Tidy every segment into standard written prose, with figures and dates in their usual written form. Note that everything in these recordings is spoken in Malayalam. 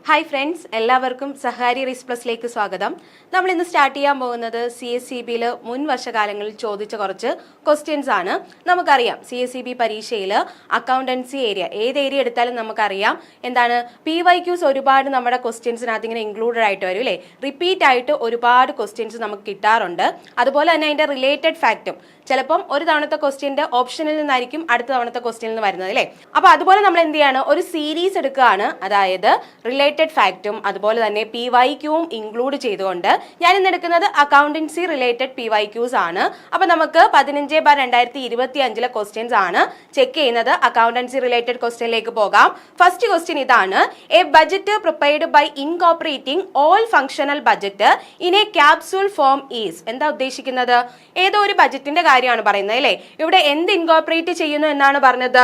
ഹായ് ഫ്രണ്ട്സ്, എല്ലാവർക്കും സഹാരി റീസ് പ്ലസിലേക്ക് സ്വാഗതം. നമ്മൾ ഇന്ന് സ്റ്റാർട്ട് ചെയ്യാൻ പോകുന്നത് CSEB മുൻ വർഷകാലങ്ങളിൽ ചോദിച്ച കുറച്ച് ക്വസ്റ്റ്യൻസ് ആണ്. നമുക്കറിയാം CSEB പരീക്ഷയിൽ അക്കൗണ്ടൻസി ഏരിയ, ഏത് ഏരിയ എടുത്താലും നമുക്കറിയാം എന്താണ് PYQs ഒരുപാട് നമ്മുടെ ക്വസ്റ്റ്യൻസിനകത്ത് ഇങ്ങനെ ഇൻക്ലൂഡഡ് ആയിട്ട് വരും അല്ലേ. റിപ്പീറ്റ് ആയിട്ട് ഒരുപാട് ക്വസ്റ്റ്യൻസ് നമുക്ക് കിട്ടാറുണ്ട്. അതുപോലെ തന്നെ അതിന്റെ റിലേറ്റഡ് ഫാക്റ്റും ചിലപ്പം ഒരു തവണത്തെ ക്വസ്റ്റ്യന്റെ ഓപ്ഷനിൽ നിന്നായിരിക്കും അടുത്ത തവണത്തെ ക്വസ്റ്റ്യനിൽ നിന്ന് വരുന്നത് അല്ലേ. അപ്പൊ അതുപോലെ നമ്മൾ എന്ത് ചെയ്യാണ്, ഒരു സീരീസ് എടുക്കുകയാണ്. അതായത് റിലേറ്റഡ് ഫാക്റ്റും അതുപോലെ തന്നെ PYQവും ഇൻക്ലൂഡ് ചെയ്തുകൊണ്ട് ഞാൻ ഇന്ന് എടുക്കുന്നത് അക്കൗണ്ടൻസി റിലേറ്റഡ് PYQs ആണ്. അപ്പൊ നമുക്ക് 15/2025 ക്വസ്റ്റ്യൻസ് ആണ് ചെക്ക് ചെയ്യുന്നത്. അക്കൗണ്ടൻസി റിലേറ്റഡ് ക്വസ്റ്റ്യനിലേക്ക് പോകാം. ഫസ്റ്റ് ക്വസ്റ്റ്യൻ ഇതാണ്: a budget prepared by incorporating all functional budget in a capsule form is. എന്താ ഉദ്ദേശിക്കുന്നത്? ഏതോ ഒരു ബജറ്റിന്റെ കാര്യമാണ് പറയുന്നത് അല്ലേ. ഇവിടെ എന്ത് ഇൻകോപ്പറേറ്റ് ചെയ്യുന്നു എന്നാണ് പറഞ്ഞത്?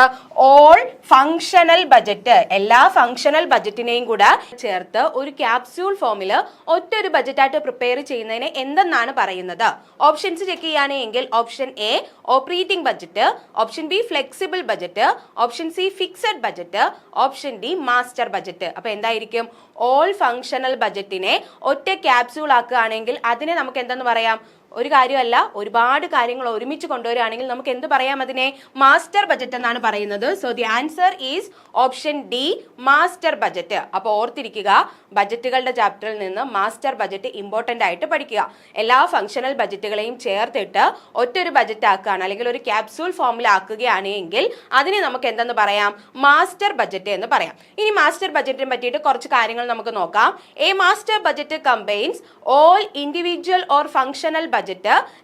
ഓൾ ഫങ്ഷണൽ ബജറ്റ്, എല്ലാ ഫങ്ഷണൽ ബജറ്റിനെയും കൂടെ ചേർത്ത് ഒരു ക്യാപ്സ്യൂൾ ഫോമിൽ ഒറ്റൊരു ബജറ്റായിട്ട് പ്രിപ്പയർ ചെയ്യുന്നതിനെ എന്തെന്നാണ് പറയുന്നത്? ഓപ്ഷൻസ് ചെക്ക് ചെയ്യുകയാണെങ്കിൽ option A operating budget, option B flexible budget, option C fixed budget, option D master budget. അപ്പൊ എന്തായിരിക്കും? ഓൾ ഫങ്ഷണൽ ബജറ്റിനെ ഒറ്റ ക്യാപ്സ്യൂൾ ആക്കുകയാണെങ്കിൽ അതിനെ നമുക്ക് എന്തെന്ന് പറയാം? ഒരു കാര്യമല്ല, ഒരുപാട് കാര്യങ്ങൾ ഒരുമിച്ച് കൊണ്ടുവരികയാണെങ്കിൽ നമുക്ക് എന്ത് പറയാം? അതിനെ മാസ്റ്റർ ബജറ്റ് എന്നാണ് പറയുന്നത്. So the answer is option D, master budget. അപ്പൊ ഓർത്തിരിക്കുക, ബജറ്റുകളുടെ ചാപ്റ്ററിൽ നിന്ന് മാസ്റ്റർ ബജറ്റ് ഇമ്പോർട്ടന്റ് ആയിട്ട് പഠിക്കുക. എല്ലാ ഫങ്ഷണൽ ബജറ്റുകളെയും ചേർത്തിട്ട് ഒറ്റൊരു ബജറ്റ് ആക്കുകയാണ്, അല്ലെങ്കിൽ ഒരു ക്യാപ്സ്യൂൾ ഫോമിൽ ആക്കുകയാണെങ്കിൽ അതിനെ നമുക്ക് എന്തെന്ന് പറയാം? മാസ്റ്റർ ബജറ്റ് എന്ന് പറയാം. ഇനി മാസ്റ്റർ ബജറ്റിനെ പറ്റിയിട്ട് കുറച്ച് കാര്യങ്ങൾ നമുക്ക് നോക്കാം. A master budget combines all individual or functional budget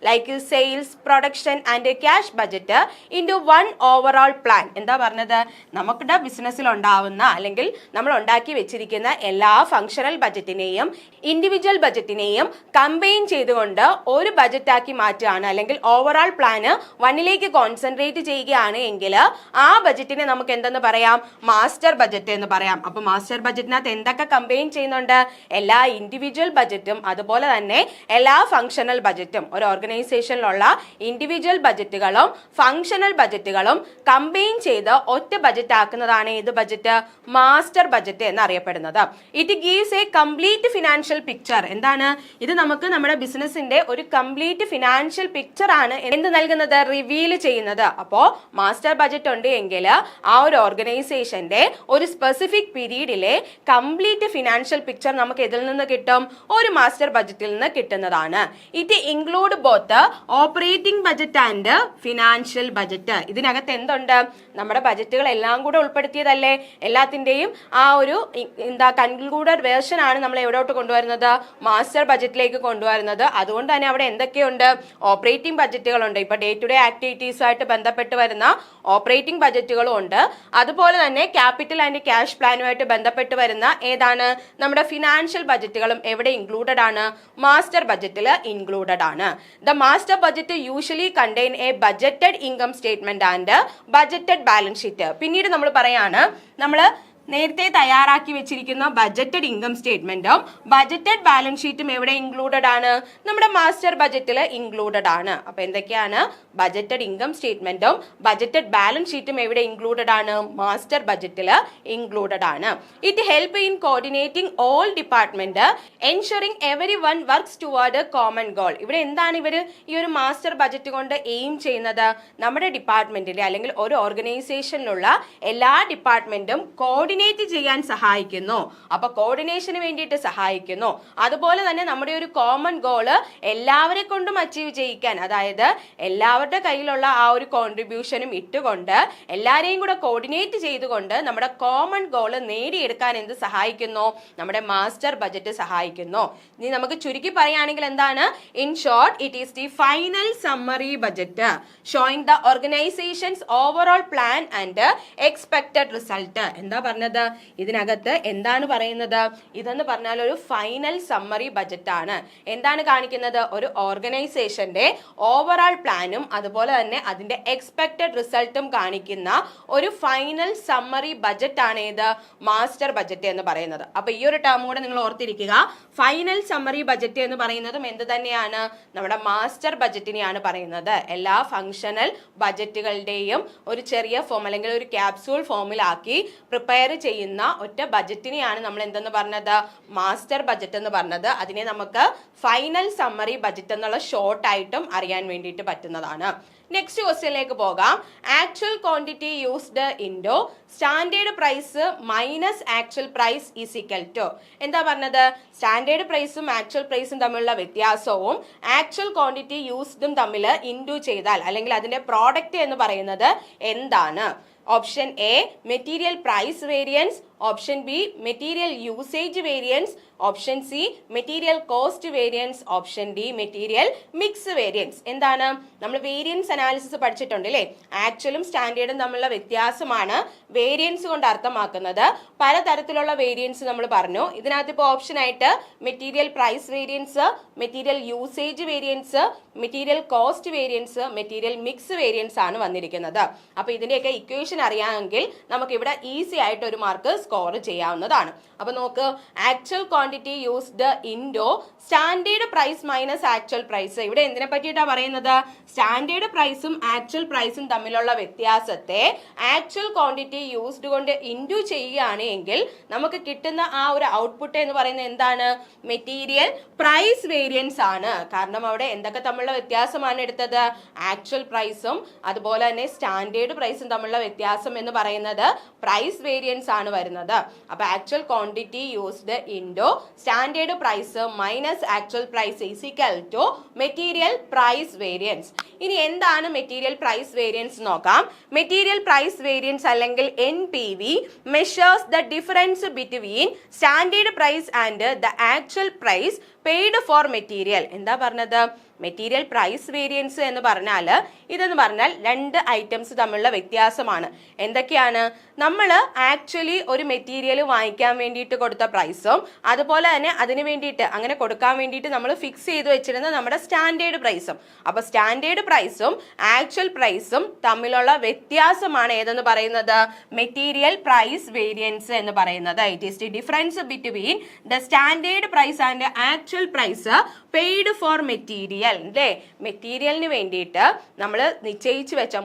like sales, production and cash budget into one overall plan. എന്താ പറഞ്ഞത്? നമ്മുടെ ബിസിനസ്സിൽ ഉണ്ടാവുന്ന അല്ലെങ്കിൽ നമ്മൾ ഉണ്ടാക്കി വെച്ചിരിക്കുന്ന എല്ലാ ഫങ്ഷണൽ ബജറ്റിനെയും ഇൻഡിവിജ്വൽ ബജറ്റിനെയും കമ്പൈൻ ചെയ്തുകൊണ്ട് ഒരു ബജറ്റ് ആക്കി മാറ്റുകയാണ്, അല്ലെങ്കിൽ ഓവറോൾ പ്ലാന് വണ്ണിലേക്ക് കോൺസെൻട്രേറ്റ് ചെയ്യുകയാണ് എങ്കിൽ ആ ബജറ്റിനെ നമുക്ക് എന്തെന്ന് പറയാം? മാസ്റ്റർ ബജറ്റ് എന്ന് പറയാം. അപ്പൊ മാസ്റ്റർ ബജറ്റിനകത്ത് എന്തൊക്കെ കമ്പൈൻ ചെയ്യുന്നുണ്ട്? എല്ലാ ഇൻഡിവിജ്വൽ ബജറ്റും അതുപോലെ തന്നെ എല്ലാ ഫങ്ഷണൽ ബജറ്റും. ഒരു ഓർഗനൈസേഷനിലുള്ള ഇൻഡിവിജ്വൽ ബജറ്റുകളും ഫങ്ഷണൽ ബജറ്റുകളും കമ്പൈൻ ചെയ്ത് ഒറ്റ ബജറ്റ് ആക്കുന്നതാണ് ഏത് ബജറ്റ്? മാസ്റ്റർ ബജറ്റ് എന്നറിയപ്പെടുന്നത്. It gives A complete financial picture. എന്താണ് ഇത്? നമുക്ക് നമ്മുടെ ബിസിനസിന്റെ ഒരു കംപ്ലീറ്റ് ഫിനാൻഷ്യൽ പിക്ചർ ആണ് എന്ത് നൽകുന്നത്? റിവീൽ ചെയ്യുന്നത്. അപ്പോ മാസ്റ്റർ ബജറ്റ് ഉണ്ട് എങ്കിൽ ആ ഒരു ഓർഗനൈസേഷന്റെ ഒരു സ്പെസിഫിക് പീരീഡിലെ കംപ്ലീറ്റ് ഫിനാൻഷ്യൽ പിക്ചർ നമുക്ക് ഇതിൽ നിന്ന് കിട്ടും? ഒരു മാസ്റ്റർ ബജറ്റിൽ നിന്ന് കിട്ടുന്നതാണ്. It include both operating budget and financial budget. ഇതിനകത്ത് എന്തുണ്ട്? നമ്മുടെ ബജറ്റുകൾ എല്ലാം കൂടെ ഉൾപ്പെടുത്തിയതല്ലേ. എല്ലാത്തിന്റെയും ആ ഒരു കൺക്ലൂഡഡ് വേർഷൻ ആണ് നമ്മൾ എവിടോട്ട് കൊണ്ടുവരുന്നത്? മാസ്റ്റർ ബജറ്റിലേക്ക് കൊണ്ടുവരുന്നത്. അതുകൊണ്ട് തന്നെ അവിടെ എന്തൊക്കെയുണ്ട്? ഓപ്പറേറ്റിംഗ് ബജറ്റുകളുണ്ട്. ഇപ്പൊ ഡേ ടു ഡേ ആക്ടിവിറ്റീസുമായിട്ട് ബന്ധപ്പെട്ട് വരുന്ന ഓപ്പറേറ്റിംഗ് ബജറ്റുകളും ഉണ്ട്. അതുപോലെ തന്നെ ക്യാപിറ്റൽ ആൻഡ് ക്യാഷ് പ്ലാനുമായിട്ട് ബന്ധപ്പെട്ട് വരുന്ന ഏതാണ്? നമ്മുടെ ഫിനാൻഷ്യൽ ബജറ്റുകളും എവിടെ ഇൻക്ലൂഡഡ് ആണ്? മാസ്റ്റർ ബജറ്റിൽ ഇൻക്ലൂഡഡ് ആണ്. The master budget usually contain a budgeted income statement and budgeted balance sheet. പിന്നീട് നമ്മൾ പറയാണ്, നമ്മൾ നേരത്തെ തയ്യാറാക്കി വെച്ചിരിക്കുന്ന ബജറ്റഡ് ഇൻകം സ്റ്റേറ്റ്മെന്റും ബജറ്റഡ് ബാലൻസ് ഷീറ്റും എവിടെ ഇൻക്ലൂഡഡ് ആണ്? നമ്മുടെ മാസ്റ്റർ ബജറ്റിൽ ഇൻക്ലൂഡഡ് ആണ്. അപ്പൊ എന്തൊക്കെയാണ്? ബജറ്റഡ് ഇൻകം സ്റ്റേറ്റ്മെന്റും ബജറ്റഡ് ബാലൻസ് ഷീറ്റും എവിടെ ഇൻക്ലൂഡഡ് ആണ്? മാസ്റ്റർ ബജറ്റിൽ ഇൻക്ലൂഡഡ് ആണ്. It help in coordinating all department ensuring every one works toward common goal. ഇവിടെ എന്താണ് ഇവര് ഈ ഒരു മാസ്റ്റർ ബജറ്റ് കൊണ്ട് എയിം ചെയ്യുന്നത്? നമ്മുടെ ഡിപ്പാർട്ട്മെന്റിലെ അല്ലെങ്കിൽ ഒരു ഓർഗനൈസേഷനിലുള്ള എല്ലാ ഡിപ്പാർട്ട്മെന്റും കോർഡിനേറ്റ് ചെയ്യാൻ സഹായിക്കുന്നു. അപ്പൊ കോർഡിനേഷന് വേണ്ടിയിട്ട് സഹായിക്കുന്നു. അതുപോലെ തന്നെ നമ്മുടെ ഒരു കോമൺ ഗോള് എല്ലാവരെ കൊണ്ടും അച്ചീവ് ചെയ്യിക്കാൻ, അതായത് എല്ലാവരുടെ കയ്യിലുള്ള ആ ഒരു കോൺട്രിബ്യൂഷനും ഇട്ടുകൊണ്ട് എല്ലാരെയും കൂടെ കോർഡിനേറ്റ് ചെയ്തുകൊണ്ട് നമ്മുടെ കോമൺ ഗോള് നേടിയെടുക്കാൻ എന്ത് സഹായിക്കുന്നു? നമ്മുടെ മാസ്റ്റർ ബജറ്റ് സഹായിക്കുന്നു. ഇനി നമുക്ക് ചുരുക്കി പറയുകയാണെങ്കിൽ എന്താണ്? In short, it is the final summary budget showing the organisations overall plan and expected result. എന്താ പറഞ്ഞത്? ഇതിനകത്ത് എന്താണ് പറയുന്നത്? ഇതെന്ന് പറഞ്ഞാൽ ഒരു ഫൈനൽ സമ്മറി ബജറ്റ് ആണ്. എന്താണ് കാണിക്കുന്നത്? ഒരു ഓർഗനൈസേഷന്റെ ഓവറോൾ പ്ലാനും അതുപോലെ തന്നെ അതിന്റെ എക്സ്പെക്ടഡ് റിസൾട്ടും കാണിക്കുന്ന ഒരു ഫൈനൽ സമ്മറി ബജറ്റ് ആണ് ഏത്? മാസ്റ്റർ ബജറ്റ് എന്ന് പറയുന്നത്. അപ്പൊ ഈ ഒരു ടേം കൂടെ നിങ്ങൾ ഓർത്തിരിക്കുക. ഫൈനൽ സമ്മറി ബജറ്റ് എന്ന് പറയുന്നതും എന്ത് തന്നെയാണ്? നമ്മുടെ മാസ്റ്റർ ബജറ്റിനെയാണ് പറയുന്നത്. എല്ലാ ഫങ്ഷണൽ ബജറ്റുകളുടെയും ഒരു ചെറിയ ഫോം അല്ലെങ്കിൽ ഒരു ക്യാപ്സ്യൂൾ ഫോമിലാക്കി പ്രിപ്പയർ പ്രിപ്പയർ ചെയ്യുന്ന ഒറ്റ ബജറ്റിനെയാണ് നമ്മൾ എന്തെന്ന് പറഞ്ഞത്, മാസ്റ്റർ ബജറ്റ് എന്ന് പറഞ്ഞത്. അതിനെ നമുക്ക് ഫൈനൽ സമ്മറി ബജറ്റ് എന്നുള്ള ഷോർട്ട് ആയിട്ടും അറിയാൻ വേണ്ടിയിട്ട് പറ്റുന്നതാണ്. നെക്സ്റ്റ് ക്വസ്റ്റ്യനിലേക്ക് പോകാം. Actual quantity used into standard price minus actual price is equal to. എന്താ പറഞ്ഞത്, സ്റ്റാൻഡേർഡ് പ്രൈസും ആക്ച്വൽ പ്രൈസും തമ്മിലുള്ള വ്യത്യാസവും ആക്ച്വൽ ക്വാണ്ടിറ്റി യൂസ്ഡും തമ്മിൽ ഇൻഡു ചെയ്താൽ അല്ലെങ്കിൽ അതിന്റെ പ്രോഡക്റ്റ് എന്ന് പറയുന്നത് എന്താണ്? Option A material price variance, option B material usage variance, option C material cost variance, option D material mix variance. എന്താണ്, നമ്മൾ വേരിയൻസ് അനാലിസിസ് പഠിച്ചിട്ടുണ്ട് അല്ലേ? ആക്ച്വലും സ്റ്റാൻഡേർഡും തമ്മിലുള്ള വ്യത്യാസമാണ് വേരിയൻസ് കൊണ്ട് അർത്ഥമാക്കുന്നത്. പലതരത്തിലുള്ള വേരിയൻസ് നമ്മൾ പറഞ്ഞു. ഇതിനകത്ത് ഇപ്പോൾ ഓപ്ഷൻ ആയിട്ട് material price variance, material usage variance, material cost variance, material mix variance ആണ് വന്നിരിക്കുന്നത്. അപ്പൊ ഇതിന്റെയൊക്കെ ഇക്വേഷൻ അറിയാമെങ്കിൽ നമുക്ക് ഇവിടെ ഈസി ആയിട്ട് ഒരു മാർക്ക് സ്കോർ ചെയ്യാവുന്നതാണ്. അപ്പൊ നോക്ക്, actual quantity used into standard price minus actual price. ഇവിടെ എന്തിനെ പറ്റിയിട്ടാണ് പറയുന്നത്? സ്റ്റാൻഡേർഡ് പ്രൈസും ആക്ച്വൽ പ്രൈസും തമ്മിലുള്ള വ്യത്യാസത്തെ ആക്ച്വൽ ക്വാണ്ടിറ്റി യൂസ്ഡ് കൊണ്ട് ഇൻഡു ചെയ്യുകയാണ് എങ്കിൽ നമുക്ക് കിട്ടുന്ന ആ ഒരു ഔട്ട്പുട്ട് എന്ന് പറയുന്നത് എന്താണ്? മെറ്റീരിയൽ പ്രൈസ് വേരിയൻസ് ആണ്. കാരണം അവിടെ എന്തൊക്കെ തമ്മിലുള്ള വ്യത്യാസമാണ് എടുത്തത്? ആക്ച്വൽ പ്രൈസും അതുപോലെ തന്നെ സ്റ്റാൻഡേർഡ് പ്രൈസും തമ്മിലുള്ള വ്യത്യാസം എന്ന് പറയുന്നത് പ്രൈസ് വേരിയൻസ് ആണ് വരുന്നത്. അപ്പൊ actual quantity used into standard price minus actual price is equal to material price variance. ഇനി എന്താണ് മെറ്റീരിയൽ പ്രൈസ് വേരിയൻസ് നോക്കാം. മെറ്റീരിയൽ പ്രൈസ് വേരിയൻസ് അല്ലെങ്കിൽ NPV measures the difference between standard price and the actual price paid for material. എന്താ പറഞ്ഞത്? മെറ്റീരിയൽ പ്രൈസ് വേരിയൻസ് എന്ന് പറഞ്ഞാൽ ഇതെന്ന് പറഞ്ഞാൽ രണ്ട് ഐറ്റംസ് തമ്മിലുള്ള വ്യത്യാസമാണ്. എന്തൊക്കെയാണ്? നമ്മൾ ആക്ച്വലി ഒരു മെറ്റീരിയൽ വാങ്ങിക്കാൻ വേണ്ടിയിട്ട് കൊടുത്ത പ്രൈസും അതുപോലെ തന്നെ അതിന് വേണ്ടിയിട്ട് അങ്ങനെ കൊടുക്കാൻ വേണ്ടിയിട്ട് നമ്മൾ ഫിക്സ് ചെയ്ത് വെച്ചിരുന്ന നമ്മുടെ സ്റ്റാൻഡേർഡ് പ്രൈസും. അപ്പൊ സ്റ്റാൻഡേർഡ് പ്രൈസും ആക്ച്വൽ പ്രൈസും തമ്മിലുള്ള വ്യത്യാസമാണ് ഏതെന്ന് പറയുന്നത്? മെറ്റീരിയൽ പ്രൈസ് വേരിയൻസ് എന്ന് പറയുന്നത്. It is the difference between the standard price and actual price paid for material. അല്ലേ? മെറ്റീരിയലിന് വേണ്ടിയിട്ട് നമ്മൾ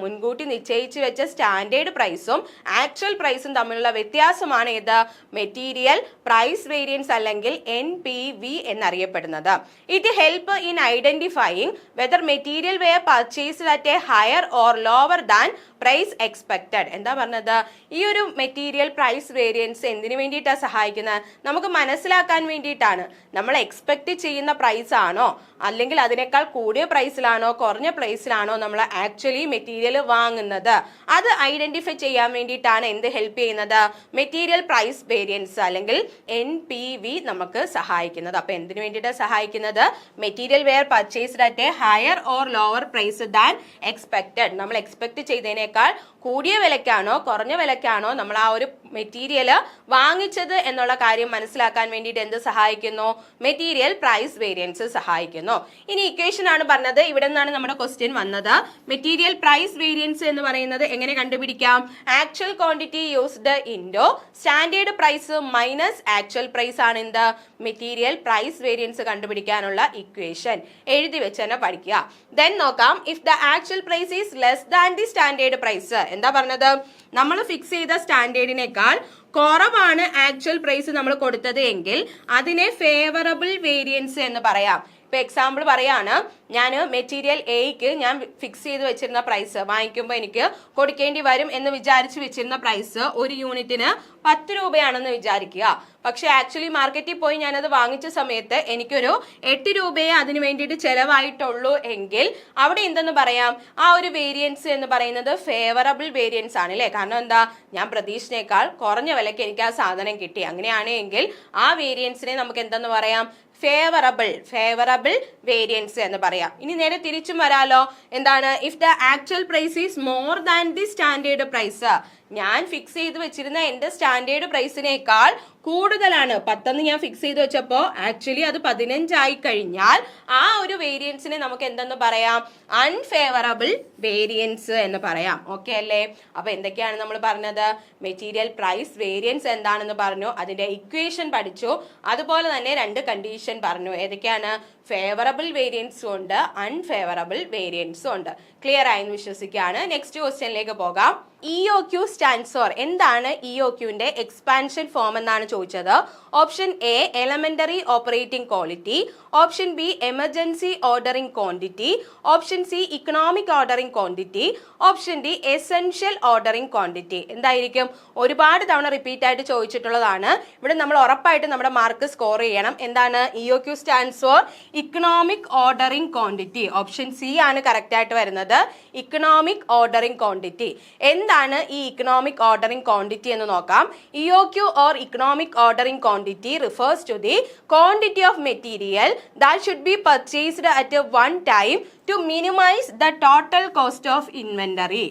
മുൻകൂട്ടി നിശ്ചയിച്ചു വെച്ച സ്റ്റാൻഡേർഡ് പ്രൈസും ആക്ച്വൽ പ്രൈസും തമ്മിലുള്ള വ്യത്യാസമാണ് ഇത് മെറ്റീരിയൽ പ്രൈസ് വേരിയൻസ് അല്ലെങ്കിൽ NPV എന്നറിയപ്പെടുന്നത്. It help in identifying whether material were purchased at a higher or lower than price expected. എന്താ പറഞ്ഞത്? ഈ ഒരു മെറ്റീരിയൽ പ്രൈസ് വേരിയൻസ് എന്തിനു വേണ്ടിയിട്ടാണ് സഹായിക്കുന്നത്? നമുക്ക് മനസ്സിലാക്കാൻ വേണ്ടിയിട്ടാണ്. നമ്മൾ എക്സ്പെക്ട് ചെയ്യുന്ന പ്രൈസ് ആണോ അല്ലെങ്കിൽ അതിനേക്കാൾ കൂടിയ പ്രൈസിലാണോ കുറഞ്ഞ പ്രൈസിലാണോ നമ്മൾ ആക്ച്വലി മെറ്റീരിയൽ വാങ്ങുന്നത്, അത് ഐഡന്റിഫൈ ചെയ്യാൻ വേണ്ടിയിട്ടാണ് എന്ത് ഹെൽപ്പ് ചെയ്യുന്നത്? മെറ്റീരിയൽ പ്രൈസ് വേരിയൻസ് അല്ലെങ്കിൽ NPV നമുക്ക് സഹായിക്കുന്നത്. അപ്പൊ എന്തിനു വേണ്ടിയിട്ടാണ് സഹായിക്കുന്നത്? Material were purchased at a higher or lower price than expected. നമ്മൾ എക്സ്പെക്ട് ചെയ്തതിനേക്കാൾ കൂടിയ വിലക്കാണോ കുറഞ്ഞ വിലക്കാണോ നമ്മൾ ആ ഒരു മെറ്റീരിയൽ വാങ്ങിച്ചത് എന്നുള്ള കാര്യം മനസ്സിലാക്കാൻ വേണ്ടിയിട്ട് എന്ത് സഹായിക്കുന്നു? മെറ്റീരിയൽ പ്രൈസ് വേരിയൻസ് സഹായിക്കുന്നു. ഇനി ഇക്വേഷൻ ആണ് പറഞ്ഞത്. ഇവിടെ നിന്നാണ് നമ്മുടെ ക്വസ്റ്റ്യൻ വന്നത്. മെറ്റീരിയൽ പ്രൈസ് വേരിയൻസ് എന്ന് പറയുന്നത് എങ്ങനെ കണ്ടുപിടിക്കാം? Actual quantity used into standard price minus actual price ആണ് എന്ത്? മെറ്റീരിയൽ പ്രൈസ് വേരിയൻസ് കണ്ടുപിടിക്കാനുള്ള ഇക്വേഷൻ. എഴുതി വെച്ച് തന്നെ പഠിക്കുക. ദെൻ നോക്കാം. If the actual price is less than the standard price. എന്താ പറഞ്ഞത്? നമ്മൾ ഫിക്സ് ചെയ്ത സ്റ്റാൻഡേർഡിനേക്കാൾ കുറവാണ് ആക്ച്വൽ പ്രൈസ് നമ്മൾ കൊടുത്തത് എങ്കിൽ അതിനെ ഫേവറബിൾ വേരിയൻസ് എന്ന് പറയാം. ഇപ്പൊ എക്സാമ്പിൾ പറയാണ്, ഞാൻ മെറ്റീരിയൽ എയ്ക്ക് ഞാൻ ഫിക്സ് ചെയ്ത് വെച്ചിരുന്ന പ്രൈസ് വാങ്ങിക്കുമ്പോൾ എനിക്ക് കൊടുക്കേണ്ടി വരും എന്ന് വിചാരിച്ച് വെച്ചിരുന്ന പ്രൈസ് ഒരു യൂണിറ്റിന് 10 രൂപയാണെന്ന് വിചാരിക്കുക. പക്ഷെ ആക്ച്വലി മാർക്കറ്റിൽ പോയി ഞാനത് വാങ്ങിച്ച സമയത്ത് എനിക്കൊരു 8 രൂപയെ അതിന് വേണ്ടിയിട്ട് ചെലവായിട്ടുള്ളൂ എങ്കിൽ അവിടെ എന്തെന്ന് പറയാം? ആ ഒരു വേരിയൻസ് എന്ന് പറയുന്നത് ഫേവറബിൾ വേരിയൻസ് ആണ് അല്ലേ? കാരണം എന്താ? ഞാൻ പ്രതീക്ഷിച്ചേക്കാൾ കുറഞ്ഞ വിലയ്ക്ക് എനിക്ക് ആ സാധനം കിട്ടി. അങ്ങനെയാണെങ്കിൽ ആ വേരിയൻസിനെ നമുക്ക് എന്തെന്ന് പറയാം? ഫേവറബിൾ വേരിയൻസ് എന്ന് പറയാം. ഇനി നേരെ തിരിച്ചും വരാലോ. എന്താണ്? If the actual price is more than the standard price. ഞാൻ ഫിക്സ് ചെയ്ത് വെച്ചിരുന്ന എന്റെ സ്റ്റാൻഡേർഡ് പ്രൈസിനേക്കാൾ കൂടുതലാണ് 10 ഞാൻ ഫിക്സ് ചെയ്ത് വെച്ചപ്പോൾ ആക്ച്വലി അത് 15 ആയി കഴിഞ്ഞാൽ ആ ഒരു വേരിയൻസിനെ നമുക്ക് എന്തെന്ന് പറയാം? അൺഫേവറബിൾ വേരിയൻസ് എന്ന് പറയാം. ഓക്കെ അല്ലേ? അപ്പൊ എന്തൊക്കെയാണ് നമ്മൾ പറഞ്ഞത്? മെറ്റീരിയൽ പ്രൈസ് വേരിയൻസ് എന്താണെന്ന് പറഞ്ഞു, അതിന്റെ ഇക്വേഷൻ പഠിച്ചു, അതുപോലെ തന്നെ 2 കണ്ടീഷൻ പറഞ്ഞു. ഏതൊക്കെയാണ്? ഫേവറബിൾ വേരിയൻസും ഉണ്ട്, അൺഫേവറബിൾ വേരിയൻസും ഉണ്ട്. ക്ലിയർ ആയെന്ന് വിശ്വസിക്കുകയാണ്. നെക്സ്റ്റ് ക്വസ്റ്റ്യനിലേക്ക് പോകാം. EOQ സ്റ്റാൻഡ്സ് ഫോർ, എന്താണ് EOQന്റെ എക്സ്പാൻഷൻ ഫോം എന്നാണ് ചോദിച്ചത്. Option A elementary operating quality, option B emergency ordering quantity, option C economic ordering quantity, option D essential ordering quantity. എന്തായിരിക്കും? ഒരുപാട് തവണ റിപ്പീറ്റ് ആയിട്ട് ചോദിച്ചിട്ടുള്ളതാണ്. ഇവിടെ നമ്മൾ ഉറപ്പായിട്ട് നമ്മുടെ മാർക്ക് സ്കോർ ചെയ്യണം. എന്താണ്? EOQ stands for economic ordering quantity. Option C ആണ് കറക്റ്റ് ആയിട്ട് വരുന്നത്, ഇക്കണോമിക് ഓർഡറിംഗ് ക്വാണ്ടിറ്റി. എന്താണ് ഈ ഇക്കണോമിക് ഓർഡറിംഗ് ക്വാണ്ടിറ്റി എന്ന് നോക്കാം. EOQ or economic ordering quantity refers to the quantity of material that should be purchased at one time to minimize the total cost of inventory.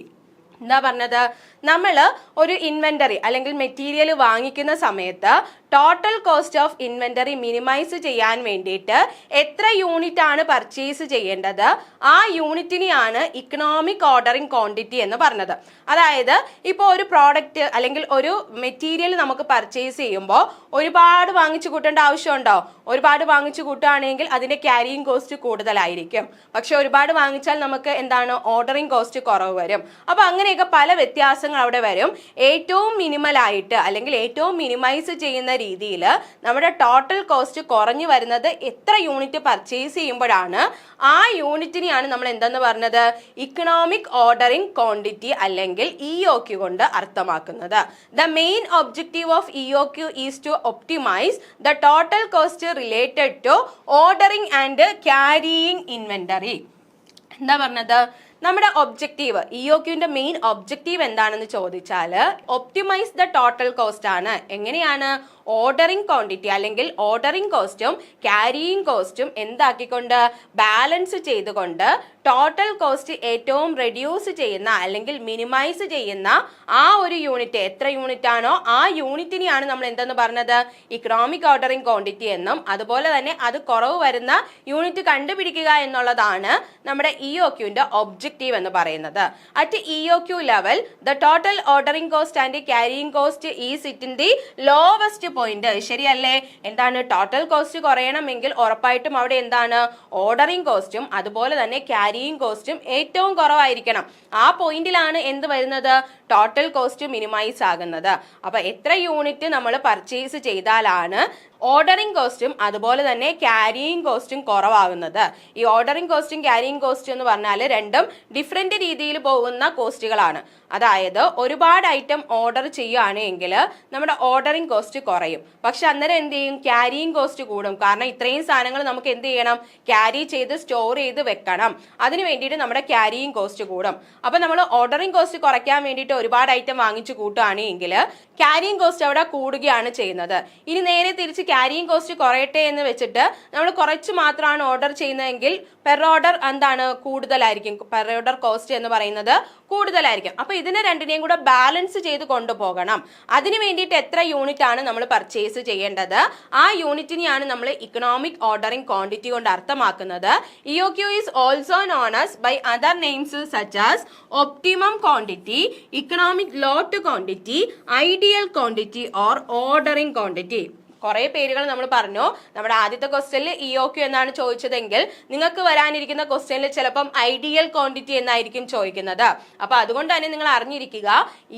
എന്താ പറഞ്ഞത്? നമ്മൾ ഒരു ഇൻവെന്ററി അല്ലെങ്കിൽ മെറ്റീരിയൽ വാങ്ങിക്കുന്ന സമയത്ത് total cost of inventory minimise ചെയ്യാൻ വേണ്ടിയിട്ട് എത്ര യൂണിറ്റ് ആണ് പർച്ചേസ് ചെയ്യേണ്ടത്, ആ യൂണിറ്റിനെയാണ് ഇക്കണോമിക് ഓർഡറിംഗ് ക്വാണ്ടിറ്റി എന്ന് പറഞ്ഞത്. അതായത് ഇപ്പോൾ ഒരു പ്രോഡക്റ്റ് അല്ലെങ്കിൽ ഒരു മെറ്റീരിയൽ നമുക്ക് പർച്ചേസ് ചെയ്യുമ്പോൾ ഒരുപാട് വാങ്ങിച്ചു കൂട്ടേണ്ട ആവശ്യമുണ്ടോ? ഒരുപാട് വാങ്ങിച്ചു കൂട്ടുകയാണെങ്കിൽ അതിന്റെ ക്യാരിയിങ് കോസ്റ്റ് കൂടുതലായിരിക്കും. പക്ഷെ ഒരുപാട് വാങ്ങിച്ചാൽ നമുക്ക് എന്താണ്? ഓർഡറിംഗ് കോസ്റ്റ് കുറവ് വരും. അപ്പൊ അങ്ങനെയൊക്കെ പല വ്യത്യാസങ്ങൾ അവിടെ വരും. ഏറ്റവും മിനിമൽ ആയിട്ട് അല്ലെങ്കിൽ ഏറ്റവും മിനിമൈസ് ചെയ്യുന്ന രീതിയിൽ നമ്മുടെ ടോട്ടൽ കോസ്റ്റ് കുറഞ്ഞു വരുന്നത് എത്ര യൂണിറ്റ് പർച്ചേസ് ചെയ്യുമ്പോഴാണ്. ആ യൂണിറ്റിനെയാണ് നമ്മൾ എന്തെന്ന് പറഞ്ഞത്? ഇക്കണോമിക് ഓർഡറിംഗ് ക്വാണ്ടിറ്റി അല്ലെങ്കിൽ EOQ കൊണ്ട് അർത്ഥമാക്കുന്നത്. The main objective of EOQ is to optimise the total cost related to ordering and carrying inventory. എന്താ പറഞ്ഞത്? നമ്മുടെ ഒബ്ജക്റ്റീവ്, EOQന്റെ മെയിൻ ഒബ്ജക്റ്റീവ് എന്താണെന്ന് ചോദിച്ചാൽ ഒപ്റ്റിമൈസ് ദ ടോട്ടൽ കോസ്റ്റ് ആണ്. എങ്ങനെയാണ്? ഓർഡറിംഗ് ക്വാണ്ടിറ്റി അല്ലെങ്കിൽ ഓർഡറിംഗ് കോസ്റ്റും ക്യാരിയിങ് കോസ്റ്റും എന്താക്കിക്കൊണ്ട് ബാലൻസ് ചെയ്തുകൊണ്ട് ടോട്ടൽ കോസ്റ്റ് ഏറ്റവും റെഡ്യൂസ് ചെയ്യുന്ന അല്ലെങ്കിൽ മിനിമൈസ് ചെയ്യുന്ന ആ ഒരു യൂണിറ്റ്, എത്ര യൂണിറ്റ് ആണോ ആ യൂണിറ്റിനെയാണ് നമ്മൾ എന്തെന്ന് പറഞ്ഞത്? ഇക്കണോമിക് ഓർഡറിംഗ് ക്വാണ്ടിറ്റി എന്നും, അതുപോലെ തന്നെ അത് കുറവ് വരുന്ന യൂണിറ്റ് കണ്ടുപിടിക്കുക എന്നുള്ളതാണ് നമ്മുടെ EOQന്റെ ഒബ്ജക്റ്റീവ് എന്ന് പറയുന്നത്. At EOQ level the total ordering cost and carrying cost is it in the lowest point. ശരിയല്ലേ? എന്താണ്? ടോട്ടൽ കോസ്റ്റ് കുറയണമെങ്കിൽ ഉറപ്പായിട്ടും അവിടെ എന്താണ്? ഓർഡറിംഗ് കോസ്റ്റും അതുപോലെ തന്നെ ക്യാരിയിങ് കോസ്റ്റും ഏറ്റവും കുറവായിരിക്കണം. ആ പോയിന്റിലാണ് എന്ത് വരുന്നത്? ടോട്ടൽ കോസ്റ്റ് മിനിമൈസ് ആകുന്നത്. അപ്പൊ എത്ര യൂണിറ്റ് നമ്മൾ പർച്ചേസ് ചെയ്താലാണ് ഓർഡറിംഗ് കോസ്റ്റും അതുപോലെ തന്നെ ക്യാരിയിങ് കോസ്റ്റും കുറവാകുന്നത്. ഈ ഓർഡറിംഗ് കോസ്റ്റും ക്യാരിയിങ് കോസ്റ്റും എന്ന് പറഞ്ഞാൽ രണ്ടും ഡിഫറെന്റ് രീതിയിൽ പോകുന്ന കോസ്റ്റുകളാണ്. അതായത് ഒരുപാട് ഐറ്റം ഓർഡർ ചെയ്യുകയാണെങ്കിൽ നമ്മുടെ ഓർഡറിംഗ് കോസ്റ്റ് കുറയും. പക്ഷെ അന്നേരം എന്ത് ചെയ്യും? ക്യാരിയിങ് കോസ്റ്റ് കൂടും. കാരണം ഇത്രയും സാധനങ്ങൾ നമുക്ക് എന്ത് ചെയ്യണം? ക്യാരി ചെയ്ത് സ്റ്റോർ ചെയ്ത് വെക്കണം. അതിന് വേണ്ടിയിട്ട് നമ്മുടെ ക്യാരിയിങ് കോസ്റ്റ് കൂടും. അപ്പൊ നമ്മൾ ഓർഡറിംഗ് കോസ്റ്റ് കുറയ്ക്കാൻ വേണ്ടിയിട്ട് ഒരുപാട് ഐറ്റം വാങ്ങിച്ചു കൂട്ടുകയാണെങ്കിൽ ക്യാരിയിങ് കോസ്റ്റ് അവിടെ കൂടുകയാണ് ചെയ്യുന്നത്. ഇനി നേരെ തിരിച്ച് ക്യാരിയിങ് കോസ്റ്റ് കുറയട്ടെ എന്ന് വെച്ചിട്ട് നമ്മൾ കുറച്ച് മാത്രമാണ് ഓർഡർ ചെയ്യുന്നതെങ്കിൽ പെർ ഓർഡർ എന്താണ്? കൂടുതലായിരിക്കും. പെർ ഓർഡർ കോസ്റ്റ് എന്ന് പറയുന്നത് കൂടുതലായിരിക്കും. അപ്പൊ ഇതിനെ രണ്ടിനെയും കൂടെ ബാലൻസ് ചെയ്ത് കൊണ്ടുപോകണം. അതിന് വേണ്ടിയിട്ട് എത്ര യൂണിറ്റ് ആണ് നമ്മൾ പർച്ചേസ് ചെയ്യേണ്ടത്, ആ യൂണിറ്റിനെയാണ് നമ്മൾ ഇക്കണോമിക് ഓർഡറിംഗ് ക്വാണ്ടിറ്റി കൊണ്ട് അർത്ഥമാക്കുന്നത്. EOQ is also known as by other names such as optimum quantity, economic lot quantity, ideal quantity or ordering quantity. കുറെ പേരുകൾ നമ്മൾ പറഞ്ഞു. നമ്മുടെ ആദ്യത്തെ ക്വസ്റ്റ്യനിൽ EOQ എന്നാണ് ചോദിച്ചതെങ്കിൽ നിങ്ങൾക്ക് വരാനിരിക്കുന്ന ക്വസ്റ്റ്യനിൽ ചിലപ്പം ഐഡിയൽ ക്വാണ്ടിറ്റി എന്നായിരിക്കും ചോദിക്കുന്നത്. അപ്പൊ അതുകൊണ്ട് തന്നെ നിങ്ങൾ അറിഞ്ഞിരിക്കുക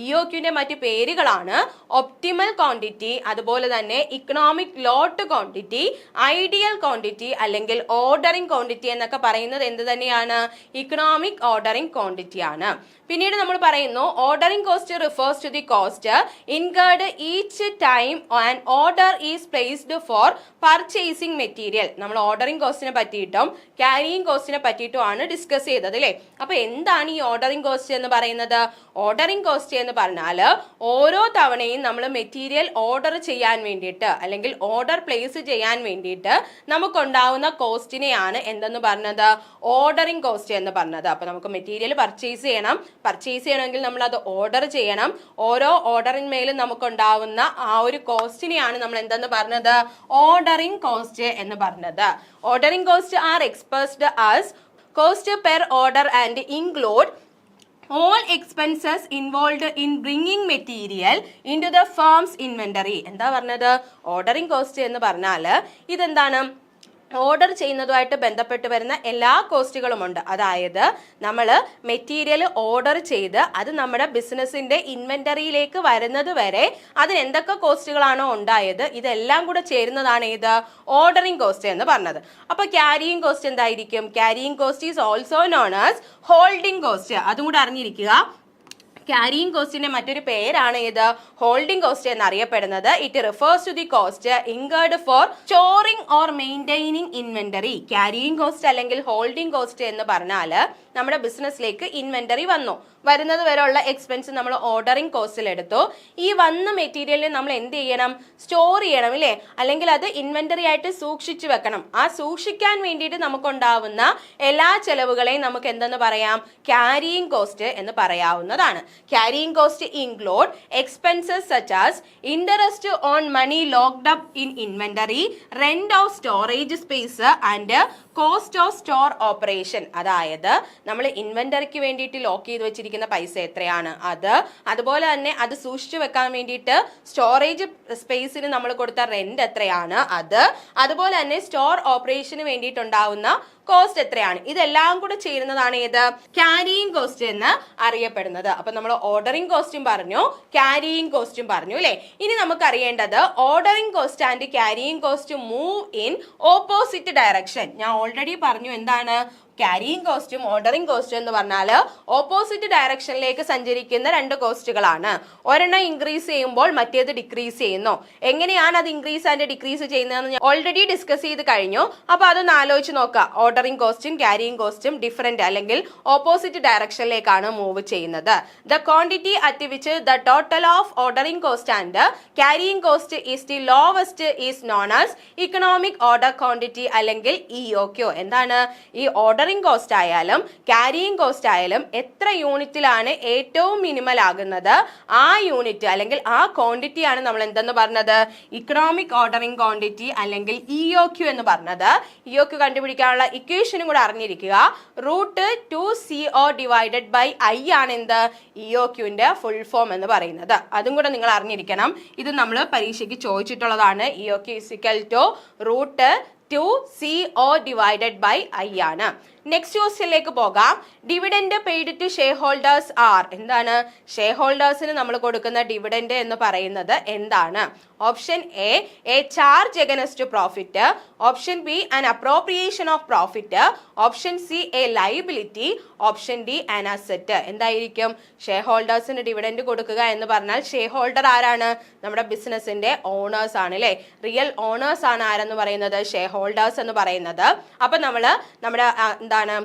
EOQന്റെ മറ്റു പേരുകളാണ് ഒപ്റ്റിമൽ ക്വാണ്ടിറ്റി, അതുപോലെ തന്നെ economic lot quantity, ideal quantity അല്ലെങ്കിൽ ഓർഡറിംഗ് ക്വാണ്ടിറ്റി എന്നൊക്കെ പറയുന്നത് എന്ത് തന്നെയാണ്? ഇക്കണോമിക് ഓർഡറിംഗ് ക്വാണ്ടിറ്റി ആണ്. പിന്നീട് നമ്മൾ പറയുന്നു ordering cost refers to the cost incurred each time and order is placed for purchasing material. നമ്മൾ ഓർഡറിംഗ് കോസ്റ്റിനെ പറ്റിയിട്ടും ക്യാരിയിങ് കോസ്റ്റിനെ പറ്റിയിട്ടുമാണ് ഡിസ്കസ് ചെയ്തത് അല്ലേ? അപ്പൊ എന്താണ് ഈ ഓർഡറിംഗ് കോസ്റ്റ് എന്ന് പറയുന്നത്? ഓർഡറിംഗ് കോസ്റ്റ് എന്ന് പറഞ്ഞാൽ ഓരോ തവണയും നമ്മൾ മെറ്റീരിയൽ ഓർഡർ ചെയ്യാൻ വേണ്ടിയിട്ട് അല്ലെങ്കിൽ ഓർഡർ പ്ലേസ് ചെയ്യാൻ വേണ്ടിയിട്ട് നമുക്കുണ്ടാവുന്ന കോസ്റ്റിനെയാണ് എന്തെന്ന് പറഞ്ഞത്? ഓർഡറിംഗ് കോസ്റ്റ് എന്ന് പറഞ്ഞത്. അപ്പൊ നമുക്ക് മെറ്റീരിയൽ പർച്ചേസ് ചെയ്യണമെങ്കിൽ നമ്മൾ അത് ഓർഡർ ചെയ്യണം. ഓരോ ഓർഡറിന്മേലും നമുക്കുണ്ടാവുന്ന ആ ഒരു കോസ്റ്റിനെയാണ് നമ്മൾ എന്തെന്ന് പറഞ്ഞത്? ഓർഡറിംഗ് കോസ്റ്റ് എന്ന് പറഞ്ഞത്. Ordering cost are expressed as cost per order and include all expenses involved in bringing material into the firm's inventory. എന്താ പറഞ്ഞത്? ഓർഡറിംഗ് കോസ്റ്റ് എന്ന് പറഞ്ഞാൽ ഇതെന്താണ്? ഓർഡർ ചെയ്യുന്നതുമായിട്ട് ബന്ധപ്പെട്ട് വരുന്ന എല്ലാ കോസ്റ്റുകളുമുണ്ട്. അതായത് നമ്മൾ മെറ്റീരിയൽ ഓർഡർ ചെയ്ത് അത് നമ്മുടെ ബിസിനസിന്റെ ഇൻവെന്ററിയിലേക്ക് വരുന്നത് വരെ അതിന് എന്തൊക്കെ കോസ്റ്റുകളാണോ ഉണ്ടായത് ഇതെല്ലാം കൂടെ ചേരുന്നതാണ് ഏത് ഓർഡറിംഗ് കോസ്റ്റ് എന്ന് പറഞ്ഞത്. അപ്പൊ ക്യാരിയിങ് കോസ്റ്റ് എന്തായിരിക്കും? Carrying cost is also known as holding cost. അതും കൂടെ അറിഞ്ഞിരിക്കുക. ക്യാരിയിങ് കോസ്റ്റിന്റെ മറ്റൊരു പേരാണ് ഇത് ഹോൾഡിംഗ് കോസ്റ്റ് എന്നറിയപ്പെടുന്നത്. It refers to the cost incurred for storing or maintaining inventory. Carrying cost അല്ലെങ്കിൽ ഹോൾഡിംഗ് കോസ്റ്റ് എന്ന് പറഞ്ഞാൽ നമ്മുടെ ബിസിനസ്സിലേക്ക് ഇൻവെന്ററി വരുന്നത് വരെയുള്ള എക്സ്പെൻസ് നമ്മൾ ഓർഡറിംഗ് കോസ്റ്റിൽ എടുത്തു. ഈ വന്ന മെറ്റീരിയലിനെ നമ്മൾ എന്ത് ചെയ്യണം? സ്റ്റോർ ചെയ്യണം ഇല്ലേ? അല്ലെങ്കിൽ അത് ഇൻവെന്ററി ആയിട്ട് സൂക്ഷിച്ചു വെക്കണം. ആ സൂക്ഷിക്കാൻ വേണ്ടിയിട്ട് നമുക്കുണ്ടാവുന്ന എല്ലാ ചെലവുകളെയും നമുക്ക് എന്തെന്ന് പറയാം? ക്യാരിയിങ് കോസ്റ്റ് എന്ന് പറയാവുന്നതാണ്. Carrying cost include expenses such as interest on money locked up in inventory, rent of storage space and cost of store operation. അതായത് നമ്മൾ ഇൻവെന്ററിക്ക് വേണ്ടിയിട്ട് ലോക്ക് ചെയ്ത് വെച്ചിരിക്കുന്ന പൈസ എത്രയാണ് അതുപോലെ തന്നെ അത് സൂക്ഷിച്ചു വെക്കാൻ വേണ്ടിയിട്ട് സ്റ്റോറേജ് സ്പേസിന് നമ്മൾ കൊടുത്ത റെന്റ് എത്രയാണ് അതുപോലെ തന്നെ സ്റ്റോർ ഓപ്പറേഷന് വേണ്ടിയിട്ടുണ്ടാവുന്ന കോസ്റ്റ് എത്രയാണ്, ഇതെല്ലാം കൂടെ ചേരുന്നതാണ് ഏത് ക്യാരിയിങ് കോസ്റ്റ് എന്ന് അറിയപ്പെടുന്നത്. അപ്പൊ നമ്മൾ ഓർഡറിംഗ് കോസ്റ്റും പറഞ്ഞു, ക്യാരിയിങ് കോസ്റ്റും പറഞ്ഞു അല്ലെ. ഇനി നമുക്ക് അറിയേണ്ടത് ordering cost and carrying cost move in opposite direction. ഞാൻ ഓൾറെഡി പറഞ്ഞു എന്താണ് ക്യാരിയിങ് കോസ്റ്റും ഓർഡറിംഗ് കോസ്റ്റും എന്ന് പറഞ്ഞാൽ ഓപ്പോസിറ്റ് ഡയറക്ഷനിലേക്ക് സഞ്ചരിക്കുന്ന രണ്ട് കോസ്റ്റുകളാണ്. ഒരെണ്ണം ഇൻക്രീസ് ചെയ്യുമ്പോൾ മറ്റേത് ഡിക്രീസ് ചെയ്യുന്നു. എങ്ങനെയാണ് അത് ഇൻക്രീസ് ആൻഡ് ഡിക്രീസ് ചെയ്യുന്നതെന്ന് ഞാൻ ഓൾറെഡി ഡിസ്കസ് ചെയ്ത് കഴിഞ്ഞു. അപ്പൊ അതൊന്ന് ആലോചിച്ച് നോക്കുക. ഓർഡറിംഗ് കോസ്റ്റും ക്യാരിയിങ് കോസ്റ്റും ഡിഫറെന്റ് അല്ലെങ്കിൽ ഓപ്പോസിറ്റ് ഡയറക്ഷനിലേക്കാണ് മൂവ് ചെയ്യുന്നത്. The quantity at which the total of ordering cost and carrying cost is the lowest is known as economic order quantity അല്ലെങ്കിൽ EOQ. എന്താണ് ഈ ഓർഡറിംഗ് കോസ്റ്റ് ആയാലും ക്യാരിയിങ് കോസ്റ്റ് ആയാലും എത്ര യൂണിറ്റിലാണ് ഏറ്റവും മിനിമൽ ആകുന്നത് ആ യൂണിറ്റ് അല്ലെങ്കിൽ ആ ക്വാണ്ടിറ്റി ആണ് നമ്മൾ എന്തെന്ന് പറഞ്ഞത് ഇക്കണോമിക് ഓർഡറിംഗ് ക്വാണ്ടിറ്റി അല്ലെങ്കിൽ EOQ എന്ന് പറഞ്ഞത്. EOQ കണ്ടുപിടിക്കാനുള്ള ഇക്വേഷനും കൂടെ അറിഞ്ഞിരിക്കുക. √2CO ഡിവൈഡഡ് ബൈ I ആണ് എന്ത് EOQന്റെ ഫുൾ ഫോം എന്ന് പറയുന്നത്. അതും കൂടെ നിങ്ങൾ അറിഞ്ഞിരിക്കണം. ഇത് നമ്മൾ പരീക്ഷയ്ക്ക് ചോദിച്ചിട്ടുള്ളതാണ്. EOQ √2CO divided by I ആണ്. നെക്സ്റ്റ് ക്വസ്റ്റ്യനിലേക്ക് പോകാം. Dividend paid to shareholders are. എന്താണ് ഷെയർ ഹോൾഡേഴ്സിന് നമ്മൾ കൊടുക്കുന്ന ഡിവിഡൻഡ് എന്ന് പറയുന്നത് എന്താണ്? Option A charge against profit, option B an appropriation of profit, option C a liability, option D an asset. എന്തായിരിക്കും? ഷെയർ ഹോൾഡേഴ്സിന് ഡിവിഡൻഡ് കൊടുക്കുക എന്ന് പറഞ്ഞാൽ ഷെയർ ഹോൾഡർ ആരാണ്? നമ്മുടെ ബിസിനസിന്റെ ഓണേഴ്സ് ആണ് അല്ലെ. റിയൽ ഓണേഴ്സ് ആണ് ആരെന്ന് പറയുന്നത്? ഷെയർ ഹോൾഡേഴ്സ് എന്ന് പറയുന്നത്. അപ്പൊ നമ്മുടെ എന്താണ്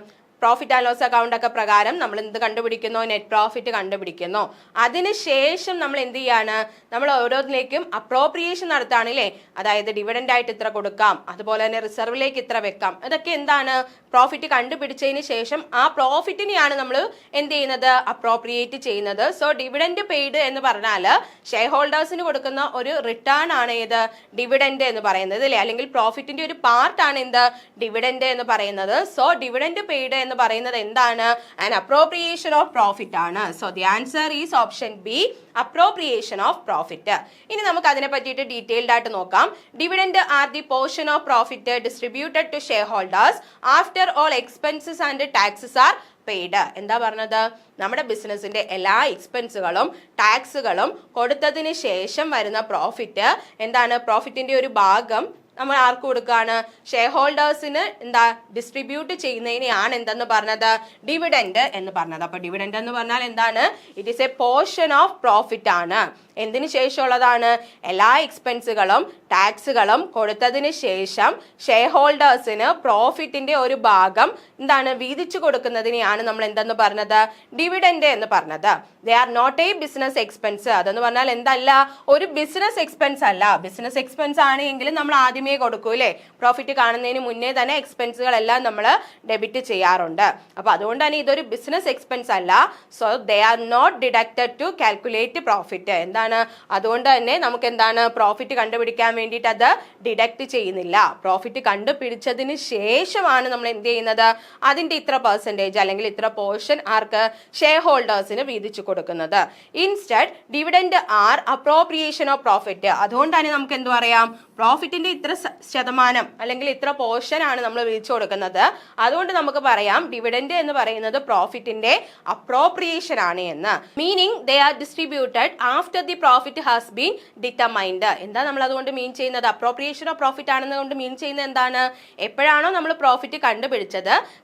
പ്രോഫിറ്റ് ആൻഡ് ലോസ് അക്കൗണ്ട് ഒക്കെ പ്രകാരം നമ്മൾ എന്ത് കണ്ടുപിടിക്കുന്നു? നെറ്റ് പ്രോഫിറ്റ് കണ്ടുപിടിക്കുന്നു. അതിനുശേഷം നമ്മൾ എന്ത് ചെയ്യാണ്? നമ്മൾ ഓരോന്നിലേക്കും അപ്രോപ്രിയേഷൻ നടത്താണ് അല്ലേ. അതായത് ഡിവിഡൻഡ് ആയിട്ട് ഇത്ര കൊടുക്കാം, അതുപോലെ തന്നെ റിസർവിലേക്ക് ഇത്ര വെക്കാം. ഇതൊക്കെ എന്താണ്? പ്രോഫിറ്റ് കണ്ടുപിടിച്ചതിന് ശേഷം ആ പ്രോഫിറ്റിനെയാണ് നമ്മൾ എന്ത് ചെയ്യുന്നത്? അപ്രോപ്രിയേറ്റ് ചെയ്യുന്നത്. സോ ഡിവിഡൻഡ് പെയ്ഡ് എന്ന് പറഞ്ഞാൽ ഷെയർ ഹോൾഡേഴ്സിന് കൊടുക്കുന്ന ഒരു റിട്ടേൺ ആണ് ഏത് ഡിവിഡൻഡ് എന്ന് പറയുന്നത് അല്ലേ. അല്ലെങ്കിൽ പ്രോഫിറ്റിന്റെ ഒരു പാർട്ടാണ് എന്ത് ഡിവിഡൻഡ് എന്ന് പറയുന്നത്. സോ ഡിവിഡൻഡ് പെയ്ഡ് എന്ന് പറയുന്നത് എന്താണ്? ആൻ അപ്രോപ്രിയേഷൻ ഓഫ് പ്രോഫിറ്റ് ആണ്. So the answer is option B, appropriation of profit. ഇനി നമുക്ക് അതിനെ പറ്റിയിട്ട് ഡീറ്റെയിൽഡ് ആയിട്ട് നോക്കാം. Dividend are the portion of profit distributed to shareholders after all expenses and taxes are paid. എന്താ പറഞ്ഞത്? നമ്മുടെ ബിസിനസിന്റെ എല്ലാ എക്സ്പെൻസുകളും ടാക്സുകളും കൊടുത്തതിന് ശേഷം വരുന്ന പ്രോഫിറ്റ് എന്താണ്? പ്രോഫിറ്റിന്റെ ഒരു ഭാഗം നമ്മൾ ആർക്ക് കൊടുക്കുകയാണ്? ഷെയർ ഹോൾഡേഴ്സിന് എന്താ ഡിസ്ട്രിബ്യൂട്ട് ചെയ്യുന്നതിനെയാണ് എന്തെന്ന് പറഞ്ഞത്? ഡിവിഡൻഡ് എന്ന് പറഞ്ഞത്. അപ്പൊ ഡിവിഡൻഡ് എന്ന് പറഞ്ഞാൽ എന്താണ്? It is A portion of profit ആണ്. എന്തിനു ശേഷമുള്ളതാണ്? എല്ലാ എക്സ്പെൻസുകളും ടാക്സുകളും കൊടുത്തതിന് ശേഷം ഷെയർ ഹോൾഡേഴ്സിന് പ്രോഫിറ്റിന്റെ ഒരു ഭാഗം എന്താണ് വീതിച്ചു കൊടുക്കുന്നതിനെയാണ് നമ്മൾ എന്തെന്ന് പറഞ്ഞത്? ഡിവിഡൻഡ് എന്ന് പറഞ്ഞത്. They are not a business expense. അതെന്ന് പറഞ്ഞാൽ എന്തല്ല? ഒരു ബിസിനസ് എക്സ്പെൻസ് അല്ല. ബിസിനസ് എക്സ്പെൻസ് ആണെങ്കിലും നമ്മൾ ആദ്യമേ കൊടുക്കൂ അല്ലേ. പ്രോഫിറ്റ് കാണുന്നതിന് മുന്നേ തന്നെ എക്സ്പെൻസുകളെല്ലാം നമ്മൾ ഡെബിറ്റ് ചെയ്യാറുണ്ട്. അപ്പൊ അതുകൊണ്ട് തന്നെ ഇതൊരു ബിസിനസ് എക്സ്പെൻസ് അല്ല. So they are not deducted to calculate profit. എന്താണ്? എന്താണ്, അതുകൊണ്ട് തന്നെ നമുക്ക് എന്താണ് പ്രോഫിറ്റ് കണ്ടുപിടിക്കാൻ വേണ്ടിയിട്ട് അത് ഡിഡക്ട് ചെയ്യുന്നില്ല. പ്രോഫിറ്റ് കണ്ടുപിടിച്ചതിന് ശേഷമാണ് നമ്മൾ എന്ത് ചെയ്യുന്നത്, അതിന്റെ ഇത്ര പെർസെൻറ്റേജ് അല്ലെങ്കിൽ ഇത്ര പോർഷൻ ആർക്ക്, ഷെയർ ഹോൾഡേഴ്സിന് വീതിച്ചു കൊടുക്കുന്നത്. Instead dividend are appropriation of profit. അതുകൊണ്ടാണ് നമുക്ക് എന്ത് പറയാം, പ്രോഫിറ്റിന്റെ ഇത്ര ശതമാനം അല്ലെങ്കിൽ ഇത്ര പോർഷൻ ആണ് നമ്മൾ വീതിച്ചു കൊടുക്കുന്നത്. അതുകൊണ്ട് നമുക്ക് പറയാം ഡിവിഡൻഡ് എന്ന് പറയുന്നത് പ്രോഫിറ്റിന്റെ അപ്രോപ്രിയേഷൻ ആണ് എന്ന്. Meaning they are distributed after the profit has been determined. എന്താ നമ്മൾ അതുകൊണ്ട് മീൻ ചെയ്യുന്നത്, അപ്രോപ്രിയേഷൻ ഓഫ് പ്രോഫിറ്റ് ആണെന്ന് കൊണ്ട് മീൻ ചെയ്യുന്നത് എന്താണ്, എപ്പോഴാണോ നമ്മൾ പ്രോഫിറ്റ്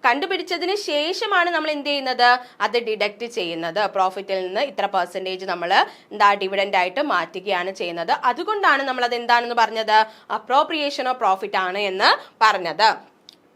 കണ്ടുപിടിച്ചതിന് ശേഷമാണ് നമ്മൾ എന്ത് ചെയ്യുന്നത്, അത് ഡിഡക്ട് ചെയ്യുന്നത്. പ്രോഫിറ്റിൽ നിന്ന് ഇത്ര പെർസെൻറ്റേജ് നമ്മൾ എന്താ ഡിവിഡൻഡ് ആയിട്ട് മാറ്റുകയാണ് ചെയ്യുന്നത്. അതുകൊണ്ടാണ് നമ്മൾ അത് എന്താണെന്ന് പറഞ്ഞത്, അപ്രോപ്രിയേഷൻ ഓഫ് പ്രോഫിറ്റ് ആണ് എന്ന് പറഞ്ഞത്.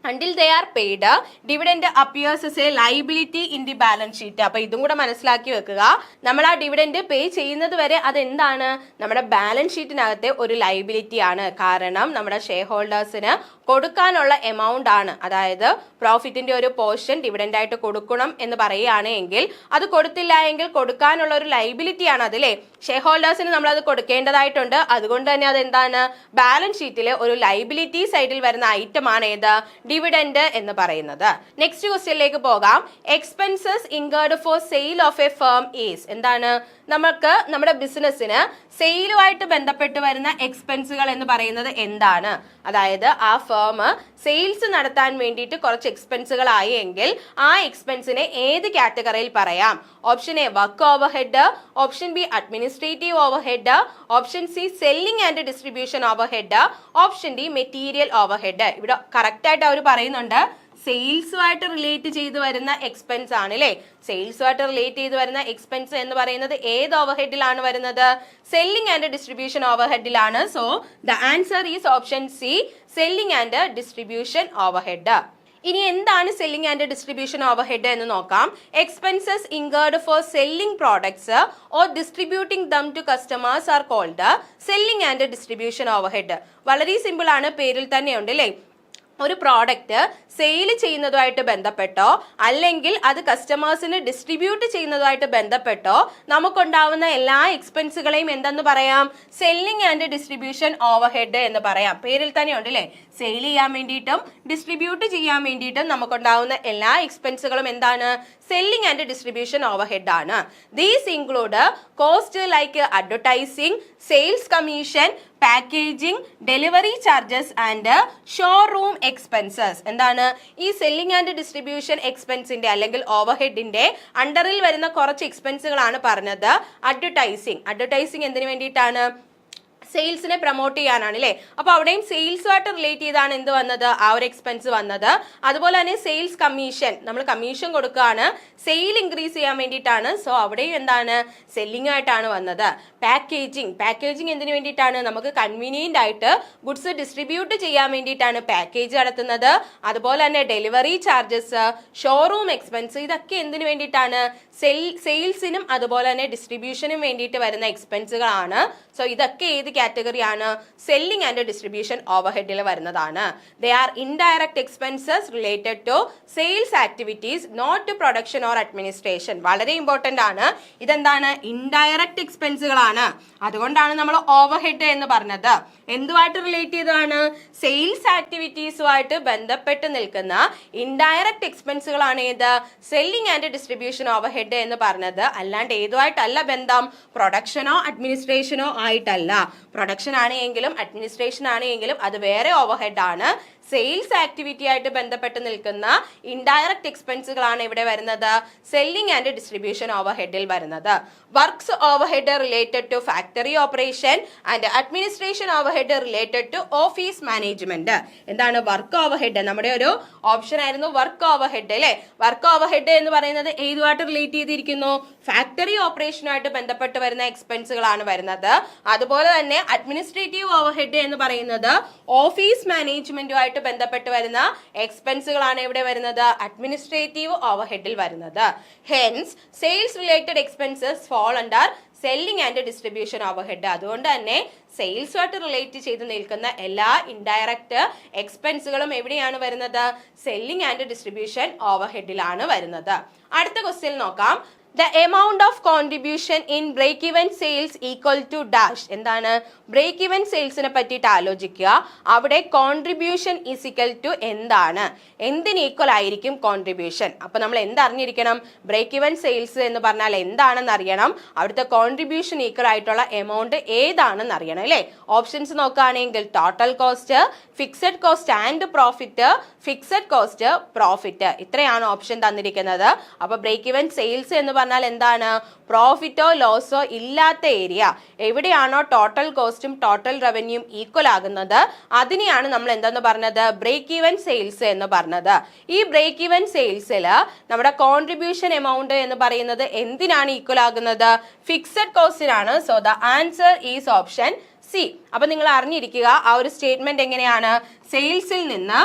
Until they are paid, dividend appears as a liability in the balance sheet. അപ്പോൾ ഇതും കൂടെ മനസ്സിലാക്കി വെക്കുക. നമ്മൾ ആ ഡിവിഡൻഡ് പേ ചെയ്യുന്നത് വരെ അതെന്താണ്, നമ്മുടെ ബാലൻസ് ഷീറ്റിനകത്തെ ഒരു ലൈബിലിറ്റി ആണ്. കാരണം നമ്മുടെ ഷെയർ ഹോൾഡേഴ്സിന് കൊടുക്കാനുള്ള എമൗണ്ട് ആണ്. അതായത് പ്രോഫിറ്റിന്റെ ഒരു പോർഷൻ ഡിവിഡൻഡ് ആയിട്ട് കൊടുക്കണം എന്ന് പറയുകയാണെങ്കിൽ അത് കൊടുത്തില്ല എങ്കിൽ കൊടുക്കാനുള്ള ഒരു ലൈബിലിറ്റി ആണ് അതിലെ ഷെയർ ഹോൾഡേഴ്സിന് നമ്മൾ അത് കൊടുക്കേണ്ടതായിട്ടുണ്ട്. അതുകൊണ്ട് തന്നെ അതെന്താണ്, ബാലൻസ് ഷീറ്റിലെ ഒരു ലൈബിലിറ്റി സൈഡിൽ വരുന്ന ഐറ്റം ആണ് ഏത്, ഡിവിഡൻഡ് എന്ന് പറയുന്നത്. നെക്സ്റ്റ് ക്വസ്റ്റ്യനിലേക്ക് പോകാം. Expenses incurred for sale of A firm is. എന്താണ്, നമുക്ക് നമ്മുടെ ബിസിനസ്സിന് സെയിലുമായിട്ട് ബന്ധപ്പെട്ട് വരുന്ന എക്സ്പെൻസുകൾ എന്ന് പറയുന്നത് എന്താണ്. അതായത് ആ ഫേം സെയിൽസ് നടത്താൻ വേണ്ടിയിട്ട് കുറച്ച് എക്സ്പെൻസുകൾ ആയി എങ്കിൽ ആ എക്സ്പെൻസിനെ ഏത് കാറ്റഗറിയിൽ പറയാം. Option A work over head, option B administrative over head, option C selling and distribution over head, option D material over head. ഇവിടെ കറക്റ്റ് ആയിട്ട് അവർ പറയുന്നുണ്ട് സെയിൽസുമായിട്ട് റിലേറ്റ് ചെയ്ത് വരുന്ന എക്സ്പെൻസ് ആണ് അല്ലേ. സെയിൽസുമായിട്ട് റിലേറ്റ് ചെയ്ത് വരുന്ന എക്സ്പെൻസ് എന്ന് പറയുന്നത് ഏത് ഓവർ ഹെഡിലാണ് വരുന്നത്, സെല്ലിംഗ് ആൻഡ് ഡിസ്ട്രിബ്യൂഷൻ ഓവർ ഹെഡിലാണ്. So the answer is option C, selling and distribution overhead. ഇനി എന്താണ് selling and distribution overhead എന്ന് നോക്കാം. Expenses incurred for selling products or distributing them to customers are called selling and distribution overhead. വളരെ സിമ്പിൾ ആണ്, പേരിൽ തന്നെയുണ്ട് അല്ലേ. ഒരു പ്രോഡക്റ്റ് സെയിൽ ചെയ്യുന്നതുമായിട്ട് ബന്ധപ്പെട്ടോ അല്ലെങ്കിൽ അത് കസ്റ്റമേഴ്സിന് ഡിസ്ട്രിബ്യൂട്ട് ചെയ്യുന്നതുമായിട്ട് ബന്ധപ്പെട്ടോ നമുക്കുണ്ടാവുന്ന എല്ലാ എക്സ്പെൻസുകളെയും എന്തെന്ന് പറയാം, selling and distribution overhead എന്ന് പറയാം. പേരിൽ തന്നെ ഉണ്ട് അല്ലേ. സെയിൽ ചെയ്യാൻ വേണ്ടിയിട്ടും ഡിസ്ട്രിബ്യൂട്ട് ചെയ്യാൻ വേണ്ടിയിട്ടും നമുക്കുണ്ടാവുന്ന എല്ലാ എക്സ്പെൻസുകളും എന്താണ്, selling and distribution overhead ആണ്. These include cost like advertising, sales commission, packaging, delivery charges and showroom expenses. എന്താണ്, ഈ സെല്ലിംഗ് ആൻഡ് ഡിസ്ട്രിബ്യൂഷൻ എക്സ്പെൻസിന്റെ അല്ലെങ്കിൽ ഓവർ ഹെഡിന്റെ അണ്ടറിൽ വരുന്ന കുറച്ച് എക്സ്പെൻസുകളാണ് പറഞ്ഞത്. അഡ്വർടൈസിംഗ് എന്തിനു വേണ്ടിയിട്ടാണ്, സെയിൽസിനെ പ്രൊമോട്ട് ചെയ്യാനാണ് അല്ലേ. അപ്പൊ അവിടെയും സെയിൽസുമായിട്ട് റിലേറ്റ് ചെയ്താണ് എന്ത് വന്നത്, ആ ഒരു എക്സ്പെൻസ് വന്നത്. അതുപോലെ തന്നെ സെയിൽസ് കമ്മീഷൻ, നമ്മൾ കമ്മീഷൻ കൊടുക്കുകയാണ് സെയിൽ ഇൻക്രീസ് ചെയ്യാൻ വേണ്ടിയിട്ടാണ്. സോ അവിടെയും എന്താണ്, സെല്ലിംഗ് ആയിട്ടാണ് വന്നത്. പാക്കേജിങ് എന്തിനു വേണ്ടിയിട്ടാണ്, നമുക്ക് കൺവീനിയന്റ് ആയിട്ട് ഗുഡ്സ് ഡിസ്ട്രിബ്യൂട്ട് ചെയ്യാൻ വേണ്ടിയിട്ടാണ് പാക്കേജ് നടത്തുന്നത്. അതുപോലെ തന്നെ ഡെലിവറി ചാർജസ്, ഷോറൂം എക്സ്പെൻസ്, ഇതൊക്കെ എന്തിനു വേണ്ടിയിട്ടാണ്, സെയിൽസിനും അതുപോലെ തന്നെ ഡിസ്ട്രിബ്യൂഷനും വേണ്ടിയിട്ട് വരുന്ന എക്സ്പെൻസുകളാണ്. സോ ഇതൊക്കെ ഏത് കാറ്റഗറിയാണ്, സെല്ലിംഗ് ആൻഡ് ഡിസ്ട്രിബ്യൂഷൻ ഓവർ ഹെഡിൽ വരുന്നതാണ്. They are indirect expenses related to sales activities, not to production or administration. വളരെ ഇമ്പോർട്ടന്റ് ആണ്. ഇതെന്താണ്, ഇൻഡയറക്റ്റ് എക്സ്പെൻസുകളാണ്. അതുകൊണ്ടാണ് നമ്മൾ ഓവർ ഹെഡ് എന്ന് പറഞ്ഞത്. എന്തുമായിട്ട് റിലേറ്റ് ചെയ്തതാണ്, സെയിൽസ് ആക്ടിവിറ്റീസുമായിട്ട് ബന്ധപ്പെട്ട് നിൽക്കുന്ന ഇൻഡയറക്റ്റ് എക്സ്പെൻസുകളാണ് ഏത്, selling and distribution overhead എന്ന് പറഞ്ഞത്. അല്ലാണ്ട് ഏതുമായിട്ടല്ല ബന്ധം, പ്രൊഡക്ഷനോ അഡ്മിനിസ്ട്രേഷനോ ആയിട്ടല്ല. പ്രൊഡക്ഷൻ ആണെങ്കിലും അഡ്മിനിസ്ട്രേഷൻ ആണെങ്കിലും അത് വേറെ ഓവർ ഹെഡ് ആണ്. സെയിൽസ് ആക്ടിവിറ്റി ആയിട്ട് ബന്ധപ്പെട്ട് നിൽക്കുന്ന ഇൻഡയറക്റ്റ് എക്സ്പെൻസുകളാണ് ഇവിടെ വരുന്നത്, സെല്ലിംഗ് ആൻഡ് ഡിസ്ട്രിബ്യൂഷൻ ഓവർ ഹെഡിൽ വരുന്നത്. Works overhead related to factory operation and administration overhead related to office management. എന്താണ് വർക്ക് ഓവർ ഹെഡ്, നമ്മുടെ ഒരു ഓപ്ഷൻ ആയിരുന്നു വർക്ക് ഓവർ ഹെഡ് അല്ലെ. വർക്ക് ഓവർ ഹെഡ് എന്ന് പറയുന്നത് ഏതുമായിട്ട് റിലേറ്റ് ചെയ്തിരിക്കുന്നു, ഫാക്ടറി ഓപ്പറേഷനുമായിട്ട് ബന്ധപ്പെട്ട് വരുന്ന എക്സ്പെൻസുകളാണ് വരുന്നത്. അതുപോലെ തന്നെ അഡ്മിനിസ്ട്രേറ്റീവ് ഓവർ ഹെഡ് എന്ന് പറയുന്നത് ഓഫീസ് മാനേജ്മെന്റുമായിട്ട് ബന്ധപ്പെട്ട് വരുന്ന എക്സ്പെൻസുകളാണ് ഇവിടെ വരുന്നത്, അഡ്മിനിസ്ട്രേറ്റീവ് ഓവർ ഹെഡിൽ വരുന്നത്. Hence sales related expenses fall under selling and distribution over head. അതുകൊണ്ട് തന്നെ സെയിൽസുമായിട്ട് റിലേറ്റ് ചെയ്ത് നിൽക്കുന്ന എല്ലാ ഇൻഡയറക്റ്റ് എക്സ്പെൻസുകളും എവിടെയാണ് വരുന്നത്, സെല്ലിംഗ് ആൻഡ് ഡിസ്ട്രിബ്യൂഷൻ ഓവർ ഹെഡിലാണ് വരുന്നത്. അടുത്ത ക്വസ്റ്റ്യൻ നോക്കാം. The amount of contribution in break-even sales equal to dash. എന്താണ് break-even salesനെ പറ്റിയിട്ട് ആലോചിക്കുക. അവിടെ contribution is equal to എന്താണ്, എന്തിന് ഈക്വൽ ആയിരിക്കും കോൺട്രിബ്യൂഷൻ. അപ്പൊ നമ്മൾ എന്തറിഞ്ഞിരിക്കണം, break-even sales എന്ന് പറഞ്ഞാൽ എന്താണെന്ന് അറിയണം, അവിടുത്തെ കോൺട്രിബ്യൂഷൻ ഈക്വൽ ആയിട്ടുള്ള എമൗണ്ട് ഏതാണെന്ന് അറിയണം അല്ലേ. ഓപ്ഷൻസ് നോക്കുകയാണെങ്കിൽ total cost, fixed cost and profit, fixed cost, profit, ഇത്രയാണ് ഓപ്ഷൻ തന്നിരിക്കുന്നത്. അപ്പൊ break-even sales എന്ന് പറഞ്ഞാൽ എന്താണ്, പ്രോഫിറ്റോ ലോസോ ഇല്ലാത്ത ഏരിയ, എവിടെയാണോ ടോട്ടൽ കോസ്റ്റും ടോട്ടൽ റവന്യൂയും ഈക്വൽ ആകുന്നത് അതിനെയാണ് നമ്മൾ എന്തെന്ന് പറഞ്ഞത്, ബ്രേക്ക് ഈവൻ സെയിൽസ് എന്ന് പറഞ്ഞത്. ഈ ബ്രേക്ക് ഈവൻ സെയിൽസിൽ നമ്മുടെ കോൺട്രിബ്യൂഷൻ എമൗണ്ട് എന്ന് പറയുന്നത് എന്തിനാണ് ഈക്വൽ ആകുന്നത്, ഫിക്സഡ് കോസ്റ്റിനാണ്. So the answer is option C. അപ്പൊ നിങ്ങൾ അറിഞ്ഞിരിക്കുക ആ ഒരു സ്റ്റേറ്റ്മെന്റ് എങ്ങനെയാണ്, സെയിൽസിൽ നിന്ന്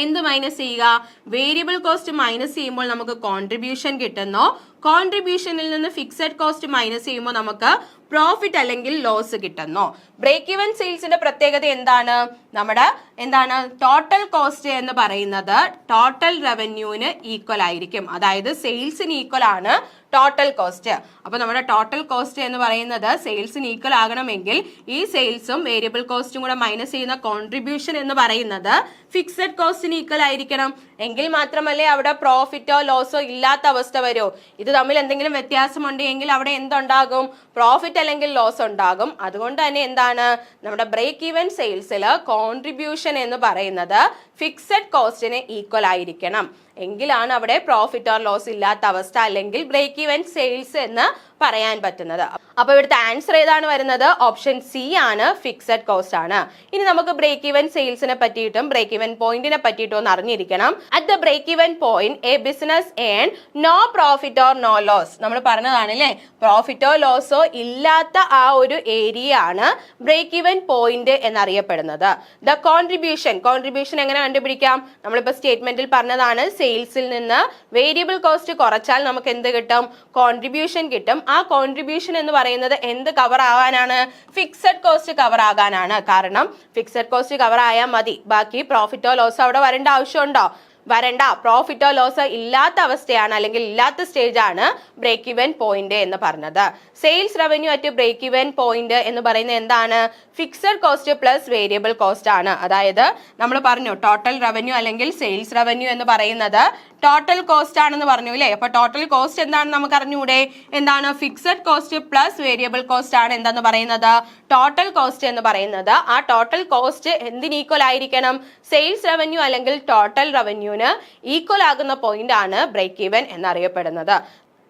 എന്ത് മൈനസ് ചെയ്യുക, വേരിയബിൾ കോസ്റ്റ് മൈനസ് ചെയ്യുമ്പോൾ നമുക്ക് കോൺട്രിബ്യൂഷൻ കിട്ടുന്നു, കോൺട്രിബ്യൂഷനിൽ നിന്ന് ഫിക്സഡ് കോസ്റ്റ് മൈനസ് ചെയ്യുമ്പോൾ നമുക്ക് പ്രോഫിറ്റ് അല്ലെങ്കിൽ ലോസ് കിട്ടുന്നു. ബ്രേക്ക് ഈവൻ സെയിൽസിന്റെ പ്രത്യേകത എന്താണ്, നമ്മുടെ എന്താണ് ടോട്ടൽ കോസ്റ്റ് എന്ന് പറയുന്നത് ടോട്ടൽ റവന്യൂവിന് ഈക്വൽ ആയിരിക്കും. അതായത് സെയിൽസിന് ഈക്വൽ ആണ് ടോട്ടൽ കോസ്റ്റ്. അപ്പൊ നമ്മുടെ ടോട്ടൽ കോസ്റ്റ് എന്ന് പറയുന്നത് സെയിൽസിന് ഈക്വൽ ആകണമെങ്കിൽ ഈ സെയിൽസും വേരിയബിൾ കോസ്റ്റും കൂടെ മൈനസ് ചെയ്യുന്ന കോൺട്രിബ്യൂഷൻ എന്ന് പറയുന്നത് ഫിക്സഡ് കോസ്റ്റിന് ഈക്വൽ ആയിരിക്കണം. എങ്കിൽ മാത്രമല്ലേ അവിടെ പ്രോഫിറ്റോ ലോസോ ഇല്ലാത്ത അവസ്ഥ വരൂ. ഇത് തമ്മിൽ എന്തെങ്കിലും വ്യത്യാസമുണ്ടെങ്കിൽ അവിടെ എന്തുണ്ടാകും, പ്രോഫിറ്റ് അല്ലെങ്കിൽ ലോസ് ഉണ്ടാകും. അതുകൊണ്ട് തന്നെ എന്താണ് നമ്മുടെ ബ്രേക്ക് ഈവൻ സെയിൽസിൽ കോൺട്രിബ്യൂഷൻ എന്ന് പറയുന്നത് ഫിക്സഡ് കോസ്റ്റിന് ഈക്വൽ ആയിരിക്കണം. എങ്കിലാണ് അവിടെ പ്രോഫിറ്റ് ഓർ ലോസ് ഇല്ലാത്ത അവസ്ഥ അല്ലെങ്കിൽ ബ്രേക്ക് ഈവൻ സെയിൽസ് എന്ന് പറയാൻ പറ്റുന്നത്. അപ്പൊ ഇവിടുത്തെ ആൻസർ ഏതാണ് വരുന്നത്, ഓപ്ഷൻ സി ആണ്, ഫിക്സഡ് കോസ്റ്റ് ആണ്. ഇനി നമുക്ക് ബ്രേക്ക് ഈവൻ സെയിൽസിനെ പറ്റിയിട്ടും ബ്രേക്ക് ഈവൻ പോയിന്റിനെ പറ്റിയിട്ടും ഒന്ന് അറിഞ്ഞിരിക്കണം. At the break even point a business earn no profit or no loss. നമ്മൾ പറഞ്ഞതാണ് അല്ലേ, പ്രോഫിറ്റോ ലോസോ ഇല്ലാത്ത ആ ഒരു ഏരിയ ആണ് ബ്രേക്ക് ഈവൻ പോയിന്റ് എന്നറിയപ്പെടുന്നത്. ദ കോൺട്രിബ്യൂഷൻ എങ്ങനെ കണ്ടുപിടിക്കാം, നമ്മളിപ്പോ സ്റ്റേറ്റ്മെന്റിൽ പറഞ്ഞതാണ്, സെയിൽസിൽ നിന്ന് വേരിയബിൾ കോസ്റ്റ് കുറച്ചാൽ നമുക്ക് എന്ത് കിട്ടും, കോൺട്രിബ്യൂഷൻ കിട്ടും. ആ കോൺട്രിബ്യൂഷൻ എന്ന് പറയുന്നത് എന്ത് കവർ ആവാനാണ്, ഫിക്സഡ് കോസ്റ്റ് കവർ ആകാനാണ്. കാരണം ഫിക്സഡ് കോസ്റ്റ് കവർ ആയാൽ മതി, ബാക്കി പ്രോഫിറ്റോ ലോസോ അവിടെ വരേണ്ട ആവശ്യമുണ്ടോ, വരണ്ട. പ്രോഫിറ്റോ ലോസോ ഇല്ലാത്ത അവസ്ഥയാണ് അല്ലെങ്കിൽ ഇല്ലാത്ത സ്റ്റേജ് ആണ് ബ്രേക്ക് ഇവൻ പോയിന്റ് എന്ന് പറഞ്ഞത്. Sales revenue at break even point എന്ന് പറയുന്നത് എന്താണ്, fixed cost plus variable cost ആണ്. അതായത് നമ്മൾ പറഞ്ഞു ടോട്ടൽ റവന്യൂ അല്ലെങ്കിൽ സെയിൽസ് റവന്യൂ എന്ന് പറയുന്നത് ടോട്ടൽ കോസ്റ്റ് ആണെന്ന് പറഞ്ഞു അല്ലേ. അപ്പൊ ടോട്ടൽ കോസ്റ്റ് എന്താണെന്ന് നമുക്ക് അറിഞ്ഞൂടെ, എന്താണ് fixed cost plus variable cost ആണ് എന്താന്ന് പറയുന്നത്, ടോട്ടൽ കോസ്റ്റ് എന്ന് പറയുന്നത്. ആ ടോട്ടൽ കോസ്റ്റ് എന്തിന് ഈക്വൽ ആയിരിക്കണം, സെയിൽസ് റവന്യൂ അല്ലെങ്കിൽ ടോട്ടൽ റവന്യൂന് ഈക്വൽ ആകുന്ന പോയിന്റ് ആണ് ബ്രേക്ക് ഈവൻ എന്നറിയപ്പെടുന്നത്.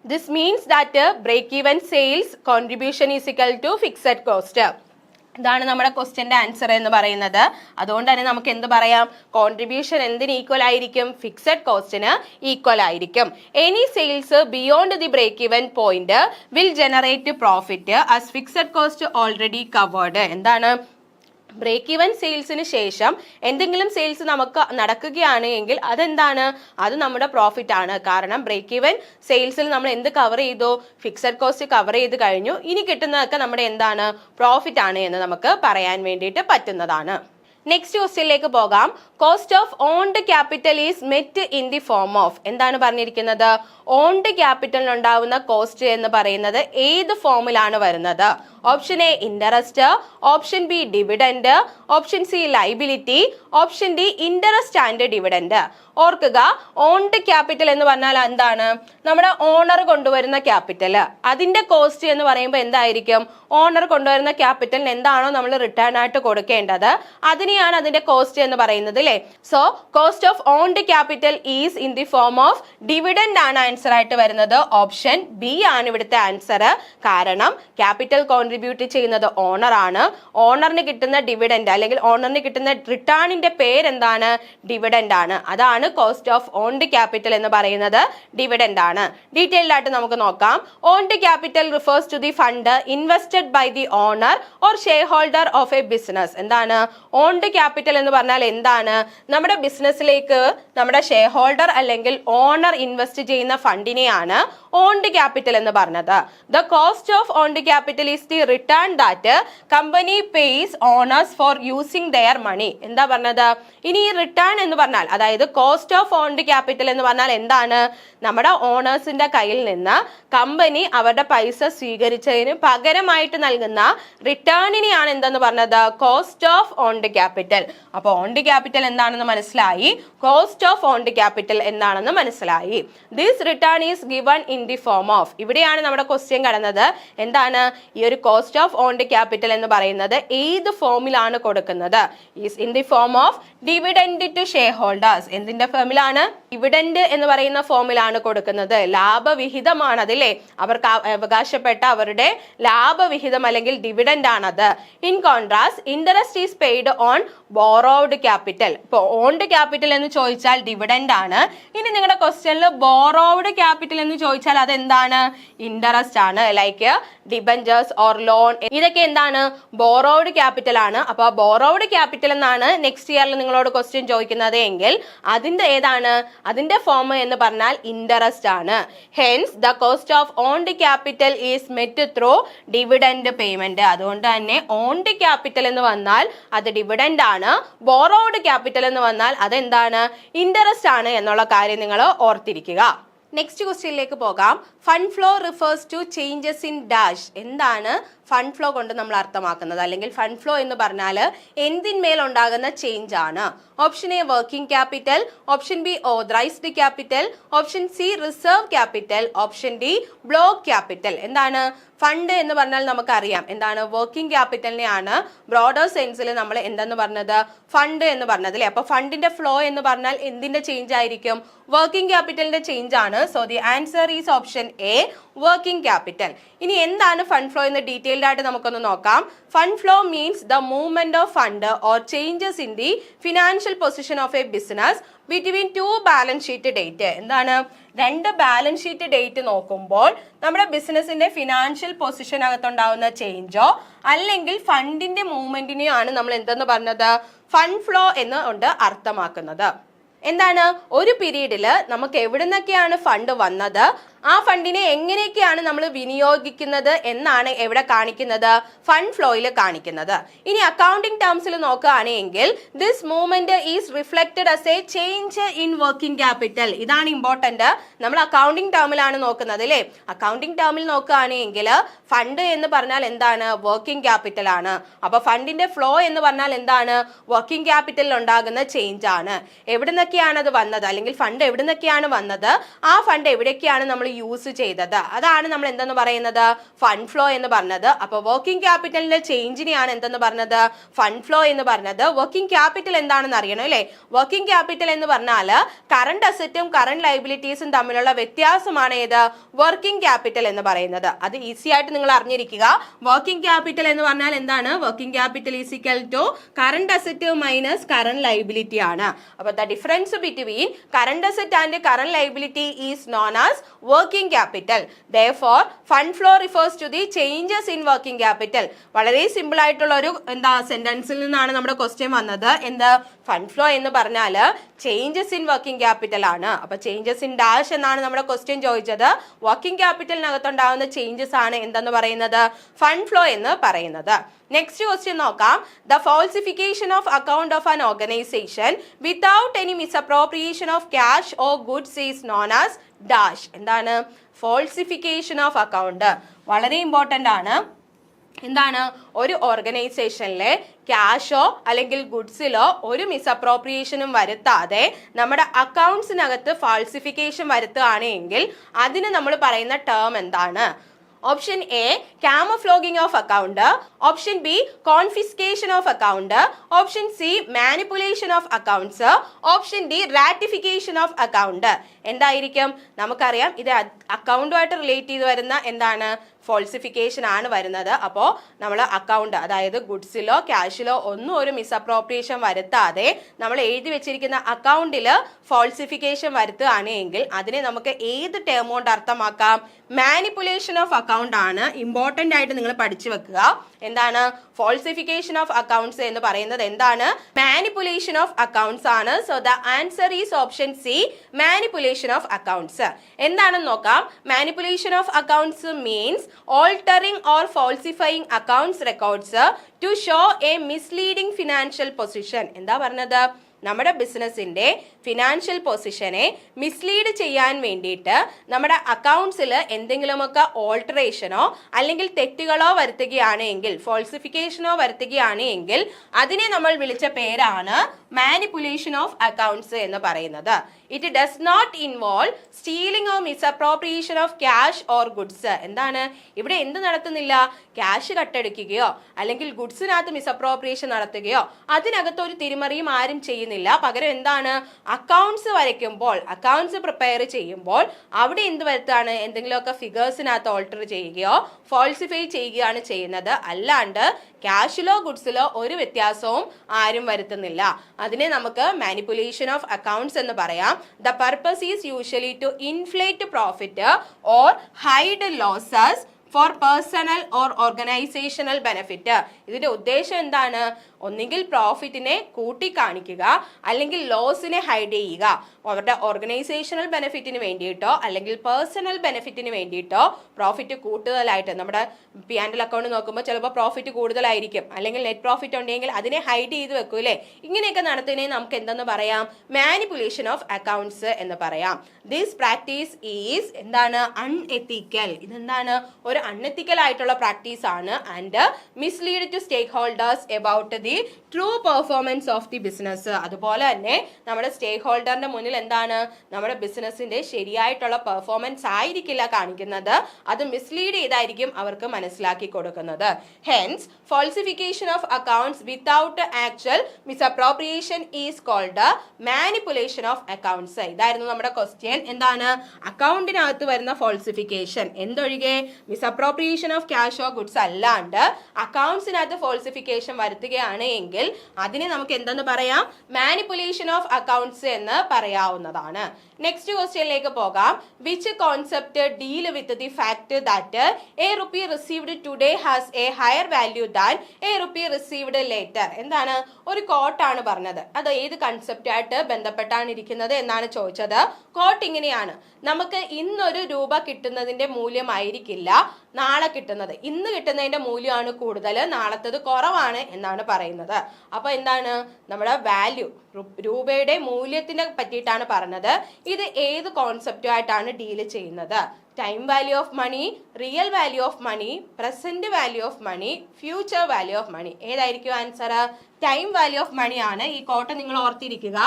This means that break-even sales contribution is equal to fixed cost. ഇതാണ് നമ്മുടെ ക്വസ്റ്റ്യന്റെ ആൻസർ എന്ന് പറയുന്നത്. അതുകൊണ്ട് തന്നെ നമുക്ക് എന്ത് പറയാം, കോൺട്രിബ്യൂഷൻ എന്തിന് ഈക്വൽ ആയിരിക്കും, ഫിക്സഡ് കോസ്റ്റിന് ഈക്വൽ ആയിരിക്കും. Any sales beyond the break even point will generate profit as fixed cost already covered. എന്താണ്, ബ്രേക്ക് ഈവൻ സെയിൽസിന് ശേഷം എന്തെങ്കിലും സെയിൽസ് നമുക്ക് നടക്കുകയാണ് എങ്കിൽ അതെന്താണ്, അത് നമ്മുടെ പ്രോഫിറ്റ് ആണ്. കാരണം ബ്രേക്ക് ഈവൻ സെയിൽസിൽ നമ്മൾ എന്ത് കവർ ചെയ്തു, ഫിക്സഡ് കോസ്റ്റ് കവർ ചെയ്ത് കഴിഞ്ഞു. ഇനി കിട്ടുന്നതൊക്കെ നമ്മുടെ എന്താണ്, പ്രോഫിറ്റ് ആണ് എന്ന് നമുക്ക് പറയാൻ വേണ്ടിയിട്ട് പറ്റുന്നതാണ്. നെക്സ്റ്റ് ക്വസ്റ്റ്യനിലേക്ക് പോകാം. Cost of owned capital is met in the form of. എന്താണ് പറഞ്ഞിരിക്കുന്നത്, ഓൺഡ് ക്യാപിറ്റലിന് ഉണ്ടാവുന്ന കോസ്റ്റ് എന്ന് പറയുന്നത് ഏത് ഫോമിലാണ് വരുന്നത്. Option A interest, option B dividend, option C liability, option D interest and dividend. ഓർക്കുക, ഓൺഡ് ക്യാപിറ്റൽ എന്ന് പറഞ്ഞാൽ എന്താണ്, നമ്മുടെ ഓണർ കൊണ്ടുവരുന്ന ക്യാപിറ്റൽ, അതിന്റെ കോസ്റ്റ് എന്ന് പറയുമ്പോൾ എന്തായിരിക്കും, ഓണർ കൊണ്ടുവരുന്ന ക്യാപിറ്റലിന് എന്താണോ നമ്മൾ റിട്ടേൺ ആയിട്ട് കൊടുക്കേണ്ടത് അതിനെയാണ് അതിന്റെ കോസ്റ്റ് എന്ന് പറയുന്നത് അല്ലേ. So cost of owned capital is in the form of dividend ആണ് ആൻസർ ആയിട്ട് വരുന്നത്. ഓപ്ഷൻ ബി ആണ് ഇവിടുത്തെ ആൻസർ. കാരണം ക്യാപിറ്റൽ കോൺട്രിബ്യൂട്ട് ചെയ്യുന്നത് ഓണർ ആണ്. ഓണറിന് കിട്ടുന്ന ഡിവിഡൻഡ് അല്ലെങ്കിൽ ഓണറിന് കിട്ടുന്ന റിട്ടേണിന്റെ പേരെന്താണ്, ഡിവിഡൻഡ് ആണ്. അതാണ് കോസ്റ്റ് ഓഫ് ഓൺഡ് ക്യാപിറ്റൽ എന്ന് പറയുന്നത്, ഡിവിഡൻഡ് ആണ്. ഡീറ്റെയിൽഡ് ആയിട്ട് നമുക്ക് നോക്കാം. Owned capital refers to the fund invested by the owner or shareholder of a business. എന്താണ് ഓൺഡ് ക്യാപിറ്റൽ എന്ന് പറഞ്ഞാൽ, എന്താണ് നമ്മുടെ ബിസിനസ്സിലേക്ക് നമ്മുടെ ഷെയർ ഹോൾഡർ അല്ലെങ്കിൽ ഓണർ ഇൻവെസ്റ്റ് ചെയ്യുന്ന ഫണ്ടിനെയാണ് ഓൺഡ് ക്യാപിറ്റൽ എന്ന് പറഞ്ഞത്. The cost of owned capital is the return that company pays owners for using their money. എന്താ പറഞ്ഞത്? ഇനി ഈ റിട്ടേൺ എന്ന് പറഞ്ഞാൽ, അതായത് കോസ്റ്റ് ഓഫ് ഓൺഡ് ക്യാപിറ്റൽ എന്ന് പറഞ്ഞാൽ എന്താണ്? നമ്മുടെ ഓണേഴ്സിന്റെ കയ്യിൽ നിന്ന് കമ്പനി അവരുടെ പൈസ സ്വീകരിച്ചതിന് പകരമായിട്ട് നൽകുന്ന റിട്ടേണിനെയാണ് എന്തെന്ന് പറഞ്ഞത്? Cost of owned capital. അപ്പൊ ഓൺഡ് ക്യാപിറ്റൽ എന്താണെന്ന് മനസ്സിലായി, കോസ്റ്റ് ഓഫ് ഓൺഡ് ക്യാപിറ്റൽ എന്താണെന്ന് മനസ്സിലായി. This return is given in the form of, ഇവിടെയാണ് നമ്മുടെ ക്വസ്റ്റ്യൻ കടന്നത്. എന്താണ് ഈ ഒരു കോസ്റ്റ് ഓഫ് ഓൺഡ് ക്യാപിറ്റൽ എന്ന് പറയുന്നത്? ഏത് ഫോമിലാണ് കൊടുക്കുന്നത്? Is in the form of dividend to shareholders. എന്തിന്റെ ഫോമിലാണ്? ഡിവിഡൻഡ് എന്ന് പറയുന്ന ഫോമിലാണ് കൊടുക്കുന്നത്. ലാഭവിഹിതമാണ് അതില്ലേ, അവർക്ക് അവകാശപ്പെട്ട അവരുടെ ലാഭവിഹിതം അല്ലെങ്കിൽ ഡിവിഡൻഡ് ആണത്. In contrast interest is paid on borrowed capital. ഇപ്പൊ ഓൺഡ് ക്യാപിറ്റൽ എന്ന് ചോദിച്ചാൽ ഡിവിഡൻഡ് ആണ്. ഇനി നിങ്ങളുടെ ക്വസ്റ്റ്യനിൽ ബോറോഡ് ക്യാപിറ്റൽ എന്ന് ചോദിച്ചാൽ അതെന്താണ്? ഇൻട്രസ്റ്റ് ആണ്. ലൈക്ക് ഡിബഞ്ചേഴ്സ് ഓർ ലോൺ, ഇതൊക്കെ എന്താണ്? ബോറോഡ് ക്യാപിറ്റൽ ആണ്. അപ്പൊ ബോറോഡ് ക്യാപിറ്റൽ എന്നാണ് നെക്സ്റ്റ് ഇയറിൽ നിങ്ങളോട് ക്വസ്റ്റ്യൻ ചോദിക്കുന്നത് എങ്കിൽ അതിന്റെ ഏതാണ്? അതിന്റെ ഫോം എന്ന് പറഞ്ഞാൽ ഇൻട്രസ്റ്റ് ആണ്. Hence the cost of owned capital is met through dividend payment. അതുകൊണ്ട് തന്നെ ഓൺഡ് ക്യാപിറ്റൽ എന്ന് വന്നാൽ അത് ഡിവിഡൻഡ് ആണ്. ബോറോഡ് ക്യാപിറ്റൽ എന്ന് വന്നാൽ അതെന്താണ്? ഇൻട്രസ്റ്റ് ആണ് എന്നുള്ള കാര്യം നിങ്ങൾ ഓർത്തിരിക്കുക. നെക്സ്റ്റ് ക്വസ്റ്റ്യനിലേക്ക് പോകാം. Fund flow refers to changes in dash. എന്താണ് ഫണ്ട് ഫ്ലോ കൊണ്ട് നമ്മൾ അർത്ഥമാക്കുന്നത്? അല്ലെങ്കിൽ ഫണ്ട് ഫ്ലോ എന്ന് പറഞ്ഞാൽ എന്തിന്മേൽ ഉണ്ടാകുന്ന ചേഞ്ച് ആണ്? Option A working capital, option B authorised capital, option C reserve capital, option D block capital. എന്താണ് ഫണ്ട് എന്ന് പറഞ്ഞാൽ? നമുക്കറിയാം എന്താണ് വർക്കിംഗ് ക്യാപിറ്റലിനെയാണ് ബ്രോഡർ സെൻസിൽ നമ്മൾ എന്തെന്ന് പറഞ്ഞത്? ഫണ്ട് എന്ന് പറഞ്ഞത് അല്ലേ. അപ്പൊ ഫണ്ടിന്റെ ഫ്ലോ എന്ന് പറഞ്ഞാൽ എന്തിന്റെ ചേഞ്ച് ആയിരിക്കും? വർക്കിംഗ് ക്യാപിറ്റലിന്റെ ചേഞ്ച് ആണ്. So the answer is option A, working capital. ഇനി എന്താണ് ഫണ്ട് ഫ്ലോ എന്ന് ഡീറ്റെയിൽഡ് ആയിട്ട് നമുക്കൊന്ന് നോക്കാം. Fund flow means the movement of fund or changes in the financial position of a business between two balance sheet date. എന്താണ്? രണ്ട് ബാലൻസ് ഷീറ്റ് ഡേറ്റ് നോക്കുമ്പോൾ നമ്മുടെ ബിസിനസിന്റെ ഫിനാൻഷ്യൽ പൊസിഷനകത്തുണ്ടാവുന്ന ചേഞ്ചോ അല്ലെങ്കിൽ ഫണ്ടിന്റെ മൂവ്മെന്റിനെയോ ആണ് നമ്മൾ എന്തെന്ന് പറഞ്ഞത്? ഫണ്ട് ഫ്ലോ എന്ന് കൊണ്ട് അർത്ഥമാക്കുന്നത്. എന്താണ്? ഒരു പീരീഡിൽ നമുക്ക് എവിടെ നിന്നൊക്കെയാണ് ഫണ്ട് വന്നത്, ആ ഫണ്ടിനെ എങ്ങനെയൊക്കെയാണ് നമ്മൾ വിനിയോഗിക്കുന്നത് എന്നാണ് എവിടെ കാണിക്കുന്നത്? ഫണ്ട് ഫ്ലോയിൽ കാണിക്കുന്നത്. ഇനി അക്കൗണ്ടിംഗ് ടേംസിൽ നോക്കുകയാണെങ്കിൽ this movement is reflected as A change in working capital. ഇതാണ് ഇമ്പോർട്ടന്റ്. നമ്മൾ അക്കൗണ്ടിംഗ് ടേമിലാണ് നോക്കുന്നത് അല്ലേ. അക്കൗണ്ടിംഗ് ടേമിൽ നോക്കുകയാണെങ്കിൽ ഫണ്ട് എന്ന് പറഞ്ഞാൽ എന്താണ്? വർക്കിംഗ് ക്യാപിറ്റൽ ആണ്. അപ്പൊ ഫണ്ടിന്റെ ഫ്ലോ എന്ന് പറഞ്ഞാൽ എന്താണ്? വർക്കിംഗ് ക്യാപിറ്റലിൽ ഉണ്ടാകുന്ന ചേഞ്ച് ആണ്. എവിടെ നിന്നൊക്കെയാണ് അത് വന്നത്, അല്ലെങ്കിൽ ഫണ്ട് എവിടെ നിന്നൊക്കെയാണ് വന്നത്, ആ ഫണ്ട് എവിടേക്കാണ് നമ്മൾ യൂസ് ചെയ്തത്, അതാണ് നമ്മൾ എന്തെന്ന് പറയുന്നത്? ഫണ്ട് ഫ്ലോ എന്ന് പറഞ്ഞത്. അപ്പൊ വർക്കിംഗ് ക്യാപിറ്റലിന്റെ ചേഞ്ചിനെയാണ് എന്തെന്ന് പറഞ്ഞത്? ഫണ്ട് ഫ്ലോ എന്ന് പറഞ്ഞത്. വർക്കിംഗ് ക്യാപിറ്റൽ എന്താണെന്ന് അറിയണം അല്ലേ. വർക്കിംഗ് ക്യാപിറ്റൽ എന്ന് പറഞ്ഞാൽ കറണ്ട് അസറ്റും കറണ്ട് ലൈബിലിറ്റീസും തമ്മിലുള്ള വ്യത്യാസമാണ് ഏത്? വർക്കിംഗ് ക്യാപിറ്റൽ എന്ന് പറയുന്നത്. അത് ഈസി ആയിട്ട് നിങ്ങൾ അറിഞ്ഞിരിക്കുക. വർക്കിംഗ് ക്യാപിറ്റൽ എന്ന് പറഞ്ഞാൽ എന്താണ്? Working capital is equal to current asset minus current liability ആണ്. അപ്പൊ the difference between current asset and current liability is known as working capital. Therefore, fund flow refers to the changes in working capital. വളരെ സിമ്പിൾ ആയിട്ടുള്ള ഒരു സെന്റൻസിൽ നിന്നാണ് നമ്മുടെ ക്വസ്റ്റ്യൻ വന്നത്. എന്താ? ഫണ്ട് ഫ്ലോ എന്ന് പറഞ്ഞാൽ ചേഞ്ചസ് ഇൻ വർക്കിംഗ് ക്യാപിറ്റൽ ആണ്. അപ്പൊ ചേഞ്ചസ് ഇൻ ഡാഷ് എന്നാണ് നമ്മുടെ ക്വസ്റ്റ്യൻ ചോദിച്ചത്. വർക്കിംഗ് ക്യാപിറ്റലിനകത്തുണ്ടാകുന്ന ചേഞ്ചസ് ആണ് എന്തെന്ന് പറയുന്നത്? ഫണ്ട് ഫ്ലോ എന്ന് പറയുന്നത്. നെക്സ്റ്റ് ക്വസ്റ്റ്യൻ നോക്കാം. The falsification of account of an organization without any misappropriation of cash or goods is known as dash. എന്താണ്? Falsification of account. വളരെ ഇമ്പോർട്ടൻ്റ് ആണ്. എന്താണ്? ഒരു ഓർഗനൈസേഷനിലെ ക്യാഷോ അല്ലെങ്കിൽ ഗുഡ്സിലോ ഒരു മിസ്അപ്രോപ്രിയേഷനും വരുത്താതെ നമ്മുടെ അക്കൗണ്ട്സിനകത്ത് ഫാൾസിഫിക്കേഷൻ വരുത്തുകയാണെങ്കിൽ അതിന് നമ്മൾ പറയുന്ന ടേം എന്താണ്? Option A camouflaging of account, option B confiscation of account, option C manipulation of accounts, option D ratification of account. എന്തായിരിക്കും? നമുക്കറിയാം ഇത് അക്കൗണ്ടുമായിട്ട് റിലേറ്റ് ചെയ്ത് വരുന്ന എന്താണ്? ഫോൾസിഫിക്കേഷൻ ആണ് വരുന്നത്. അപ്പോൾ നമ്മൾ അക്കൗണ്ട്, അതായത് ഗുഡ്സിലോ ക്യാഷിലോ ഒന്നും ഒരു മിസ്അപ്രോപ്രിയേഷൻ വരുത്താതെ നമ്മൾ എഴുതി വെച്ചിരിക്കുന്ന അക്കൗണ്ടിൽ ഫോൾസിഫിക്കേഷൻ വരുത്തുകയാണെങ്കിൽ അതിനെ നമുക്ക് ഏത് ടേം കൊണ്ട് അർത്ഥമാക്കാം? മാനിപ്പുലേഷൻ ഓഫ് അക്കൗണ്ട് ആണ്. ഇമ്പോർട്ടൻ്റ് ആയിട്ട് നിങ്ങൾ പഠിച്ചു വെക്കുക. എന്താണ് ഫോൾസിഫിക്കേഷൻ ഓഫ് അക്കൗണ്ട്സ് എന്ന് പറയുന്നത്? എന്താണ്? മാനിപ്പുലേഷൻ ഓഫ് അക്കൗണ്ട്സ് ആണ്. So the answer is option C, manipulation of accounts. എന്താണെന്ന് നോക്കാം. Manipulation of accounts means altering or falsifying accounts records to show a misleading financial position. എന്താ പറഞ്ഞത്? നമ്മുടെ ബിസിനസിന്റെ ഫിനാൻഷ്യൽ പൊസിഷനെ മിസ്ലീഡ് ചെയ്യാൻ വേണ്ടിയിട്ട് നമ്മുടെ അക്കൗണ്ട്സിൽ എന്തെങ്കിലുമൊക്കെ ഓൾട്ടറേഷനോ അല്ലെങ്കിൽ തെറ്റുകളോ വരുത്തുകയാണ് എങ്കിൽ, ഫോൾസിഫിക്കേഷനോ വരുത്തുകയാണ് എങ്കിൽ അതിനെ നമ്മൾ വിളിച്ച പേരാണ് മാനിപ്പുലേഷൻ ഓഫ് അക്കൗണ്ട്സ് എന്ന് പറയുന്നത്. It does not involve stealing or misappropriation of cash or goods. എന്താണ് ഇവിടെ എന്ത് നടത്തുന്നില്ല? ക്യാഷ് കട്ടെടുക്കുകയോ അല്ലെങ്കിൽ ഗുഡ്സിനകത്ത് മിസ്അപ്രോപ്രിയേഷൻ നടത്തുകയോ അതിനകത്ത് ഒരു തിരിമറിയും ആരും ചെയ്യുന്നില്ല. പകരം എന്താണ്? അക്കൗണ്ട്സ് വരയ്ക്കുമ്പോൾ, അക്കൗണ്ട്സ് പ്രിപ്പയർ ചെയ്യുമ്പോൾ അവിടെ എന്ത് വരുത്താണ്? എന്തെങ്കിലുമൊക്കെ ഫിഗേഴ്സിനകത്ത് ഓൾട്ടർ ചെയ്യുകയോ ഫോൾസിഫൈ ചെയ്യുകയാണ് ചെയ്യുന്നത്. അല്ലാണ്ട് ക്യാഷിലോ ഗുഡ്സിലോ ഒരു വ്യത്യാസവും ആരും വരുത്തുന്നില്ല. അതിനെ നമുക്ക് മാനിപ്പുലേഷൻ ഓഫ് അക്കൗണ്ട്സ് എന്ന് പറയാം. The purpose is usually to inflate profit or hide losses for personal or organisational benefit. ഇതിന്റെ ഉദ്ദേശം എന്താണ്? ഒന്നുകിൽ പ്രോഫിറ്റിനെ കൂട്ടിക്കാണിക്കുക അല്ലെങ്കിൽ ലോസിനെ ഹൈഡ് ചെയ്യുക. അവരുടെ ഓർഗനൈസേഷണൽ ബെനിഫിറ്റിന് വേണ്ടിയിട്ടോ അല്ലെങ്കിൽ പേഴ്സണൽ ബെനിഫിറ്റിന് വേണ്ടിയിട്ടോ പ്രോഫിറ്റ് കൂടുതലായിട്ട്, നമ്മുടെ P&L അക്കൗണ്ട് നോക്കുമ്പോൾ ചിലപ്പോൾ പ്രോഫിറ്റ് കൂടുതലായിരിക്കും, അല്ലെങ്കിൽ നെറ്റ് പ്രോഫിറ്റ് ഉണ്ടെങ്കിൽ അതിനെ ഹൈഡ് ചെയ്ത് വെക്കൂലേ. ഇങ്ങനെയൊക്കെ നടത്തുന്നതിനെ നമുക്ക് എന്തെന്ന് പറയാം? മാനിപ്പുലേഷൻ ഓഫ് അക്കൗണ്ട്സ് എന്ന് പറയാം. ദിസ് പ്രാക്ടീസ് ഈസ് എന്താണ്? അൺഎത്തിക്കൽ. ഇതെന്താണ്? ഒരു അൺഎത്തിക്കൽ ആയിട്ടുള്ള പ്രാക്ടീസ് ആണ്. And mislead to stakeholders about the true performance of the business. അതുപോലെ തന്നെ നമ്മുടെ സ്റ്റേക്ക് ഹോൾഡറിന്റെ മുന്നിൽ എന്താണ്? നമ്മുടെ ബിസിനസിന്റെ ശരിയായിട്ടുള്ള പെർഫോമൻസ് ആയിരിക്കില്ല കാണിക്കുന്നത്, അത് മിസ്ലീഡ് ചെയ്തായിരിക്കും അവർക്ക് മനസ്സിലാക്കി കൊടുക്കുന്നത്. Hence falsification of accounts without actual misappropriation is called manipulation of accounts. ഇതായിരുന്നു നമ്മുടെ ക്വസ്റ്റ്യൻ. എന്താണ്? അക്കൗണ്ടിനകത്ത് വരുന്ന ഫോൾസിഫിക്കേഷൻ എന്തൊഴികെ misappropriation of cash or goods അല്ലാണ്ട് അക്കൗണ്ട്സിനകത്ത് ഫോൾസിഫിക്കേഷൻ വരുത്തുകയാണ് എങ്കിൽ അതിനെ നമുക്ക് എന്തെന്ന് പറയാം? മാനിപ്പുലേഷൻ ഓഫ് അക്കൗണ്ട്സ് എന്ന് പറയാവുന്നതാണ്. നെക്സ്റ്റ് ക്വസ്റ്റ്യനിലേക്ക് പോകാം. Which concept deal with the fact that A rupee received today has a higher value than a rupee received later. എന്താണ്? ഒരു കോട്ടാണ് പറഞ്ഞത്. അത് ഏത് കൺസെപ്റ്റായിട്ട് ബന്ധപ്പെട്ടാണ് ഇരിക്കുന്നത് എന്നാണ് ചോദിച്ചത്. കോട്ട് ഇങ്ങനെയാണ്: നമുക്ക് ഇന്നൊരു രൂപ കിട്ടുന്നതിന്റെ മൂല്യമായിരിക്കില്ല നാളെ കിട്ടുന്നത്. ഇന്ന് കിട്ടുന്നതിന്റെ മൂല്യമാണ് കൂടുതൽ, നാളത്തത് കുറവാണ് എന്നാണ് പറയുന്നത്. അപ്പൊ എന്താണ്? നമ്മുടെ വാല്യൂ, രൂപയുടെ മൂല്യത്തിനെ പറ്റിയിട്ടാണ് പറഞ്ഞത്. ഇത് ഏത് കോൺസെപ്റ്റുമായിട്ടാണ് ഡീല് ചെയ്യുന്നത്? Time value of money, real value of money, present value of money, future value of money. ഏതായിരിക്കും answer? Time value of money ആണ്. ഈ കോട്ട് നിങ്ങൾ ഓർത്തിരിക്കുക.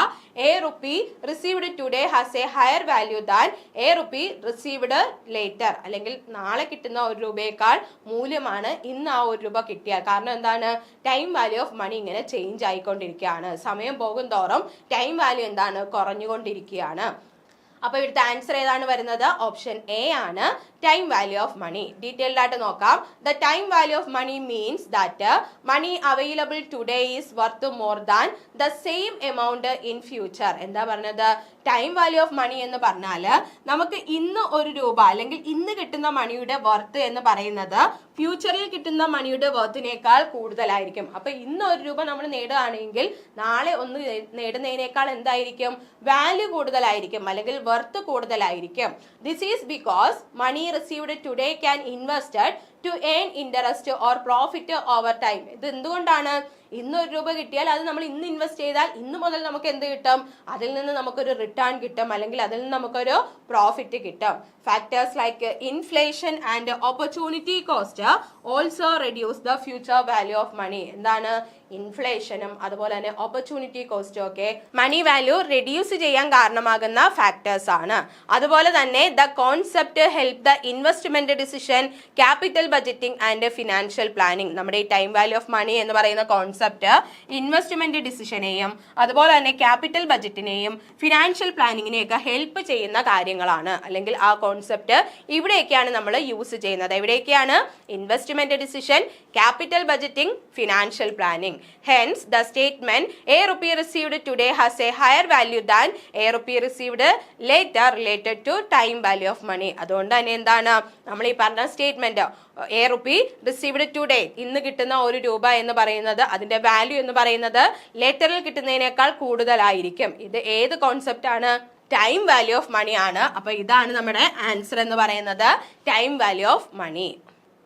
A rupee received today has a higher value than a rupee received later. അല്ലെങ്കിൽ നാളെ കിട്ടുന്ന ഒരു രൂപയേക്കാൾ മൂല്യമാണ് ഇന്ന് ആ ഒരു രൂപ കിട്ടിയാൽ. കാരണം എന്താണ്? ടൈം വാല്യൂ ഓഫ് മണി ഇങ്ങനെ ചേഞ്ച് ആയിക്കൊണ്ടിരിക്കുകയാണ്. സമയം പോകും തോറും ടൈം വാല്യൂ എന്താണ്? കുറഞ്ഞുകൊണ്ടിരിക്കുകയാണ്. അപ്പൊ ഇവിടുത്തെ ആൻസർ ഏതാണ് വരുന്നത്? ഓപ്ഷൻ എ ആണ്, time value of money. Detailed ആയിട്ട് നോക്കാം. The time value of money means that money available today is worth more than the same amount in future. എന്താ പറഞ്ഞത്? ടൈം വാല്യൂ ഓഫ് മണി എന്ന് പറഞ്ഞാൽ നമുക്ക് ഇന്ന് ഒരു രൂപ അല്ലെങ്കിൽ ഇന്ന് കിട്ടുന്ന മണിയുടെ വർത്ത് എന്ന് പറയുന്നത് ഫ്യൂച്ചറിൽ കിട്ടുന്ന മണിയുടെ വർത്തിനേക്കാൾ കൂടുതലായിരിക്കും. അപ്പൊ ഇന്ന് ഒരു രൂപ നമ്മൾ നേടുകയാണെങ്കിൽ നാളെ ഒന്ന് നേടുന്നതിനേക്കാൾ എന്തായിരിക്കും? വാല്യൂ കൂടുതലായിരിക്കും അല്ലെങ്കിൽ വർത്ത് കൂടുതലായിരിക്കും. This is because money received today can invested to earn interest or profit over time. ഇത് എന്തുകൊണ്ടാണ്? ഇന്ന് ഒരു രൂപ കിട്ടിയാൽ അത് നമ്മൾ ഇന്ന് ഇൻവെസ്റ്റ് ചെയ്താൽ ഇന്ന് മുതൽ നമുക്ക് എന്ത് കിട്ടും? അതിൽ നിന്ന് നമുക്കൊരു റിട്ടേൺ കിട്ടും, അല്ലെങ്കിൽ അതിൽ നിന്ന് നമുക്കൊരു പ്രോഫിറ്റ് കിട്ടും. Factors like inflation and opportunity cost also reduce the future value of money. എന്താണ്? ഇൻഫ്ലേഷനും അതുപോലെ തന്നെ ഓപ്പർച്യൂണിറ്റി കോസ്റ്റും ഒക്കെ മണി വാല്യൂ റെഡ്യൂസ് ചെയ്യാൻ കാരണമാകുന്ന ഫാക്ടേഴ്സ് ആണ്. അതുപോലെ തന്നെ the concept help the investment decision capital budgeting and financial planning. നമ്മുടെ ഈ ടൈം വാല്യൂ ഓഫ് മണി എന്ന് പറയുന്ന കോൺസെപ്റ്റ് ഇൻവെസ്റ്റ്മെന്റ് ഡിസിഷനെയും അതുപോലെ തന്നെ ക്യാപിറ്റൽ ബജറ്റിനെയും ഫിനാൻഷ്യൽ പ്ലാനിങ്ങിനെയൊക്കെ ഹെൽപ്പ് ചെയ്യുന്ന കാര്യങ്ങളാണ്. അല്ലെങ്കിൽ ആ കോൺസെപ്റ്റ് ഇവിടെയൊക്കെയാണ് നമ്മൾ യൂസ് ചെയ്യുന്നത്. എവിടെയൊക്കെയാണ്? Investment decision, capital budgeting, financial planning. Hence, the statement a rupee received today has a higher value than a rupee received later related to time value of money. അതുകൊണ്ട് തന്നെ എന്താണ് നമ്മൾ ഈ പറഞ്ഞ statement A rupee received today, ഇന്ന് കിട്ടുന്ന ഒരു രൂപ എന്ന് പറയുന്നത് അതിന്റെ വാല്യൂ എന്ന് പറയുന്നത് ലേറ്ററിൽ കിട്ടുന്നതിനേക്കാൾ കൂടുതലായിരിക്കും. ഇത് ഏത് കോൺസെപ്റ്റ് ആണ്? ടൈം വാല്യൂ ഓഫ് മണി ആണ്. അപ്പൊ ഇതാണ് നമ്മുടെ ആൻസർ എന്ന് പറയുന്നത്, ടൈം വാല്യൂ ഓഫ് മണി.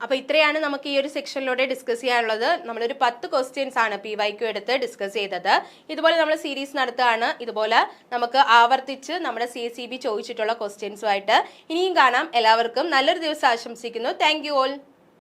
അപ്പോൾ ഇത്രയാണ് നമുക്ക് ഈ ഒരു സെക്ഷനിലൂടെ ഡിസ്കസ് ചെയ്യാനുള്ളത്. നമ്മളൊരു 10 ക്വസ്റ്റ്യൻസ് ആണ് PYQ എടുത്ത് ഡിസ്കസ് ചെയ്തത്. ഇതുപോലെ നമ്മൾ സീരീസ് നടത്തുകയാണ്. ഇതുപോലെ നമുക്ക് ആവർത്തിച്ച് നമ്മുടെ CSEB ചോദിച്ചിട്ടുള്ള ക്വസ്റ്റ്യൻസുമായിട്ട് ഇനിയും കാണാം. എല്ലാവർക്കും നല്ലൊരു ദിവസം ആശംസിക്കുന്നു. Thank you all.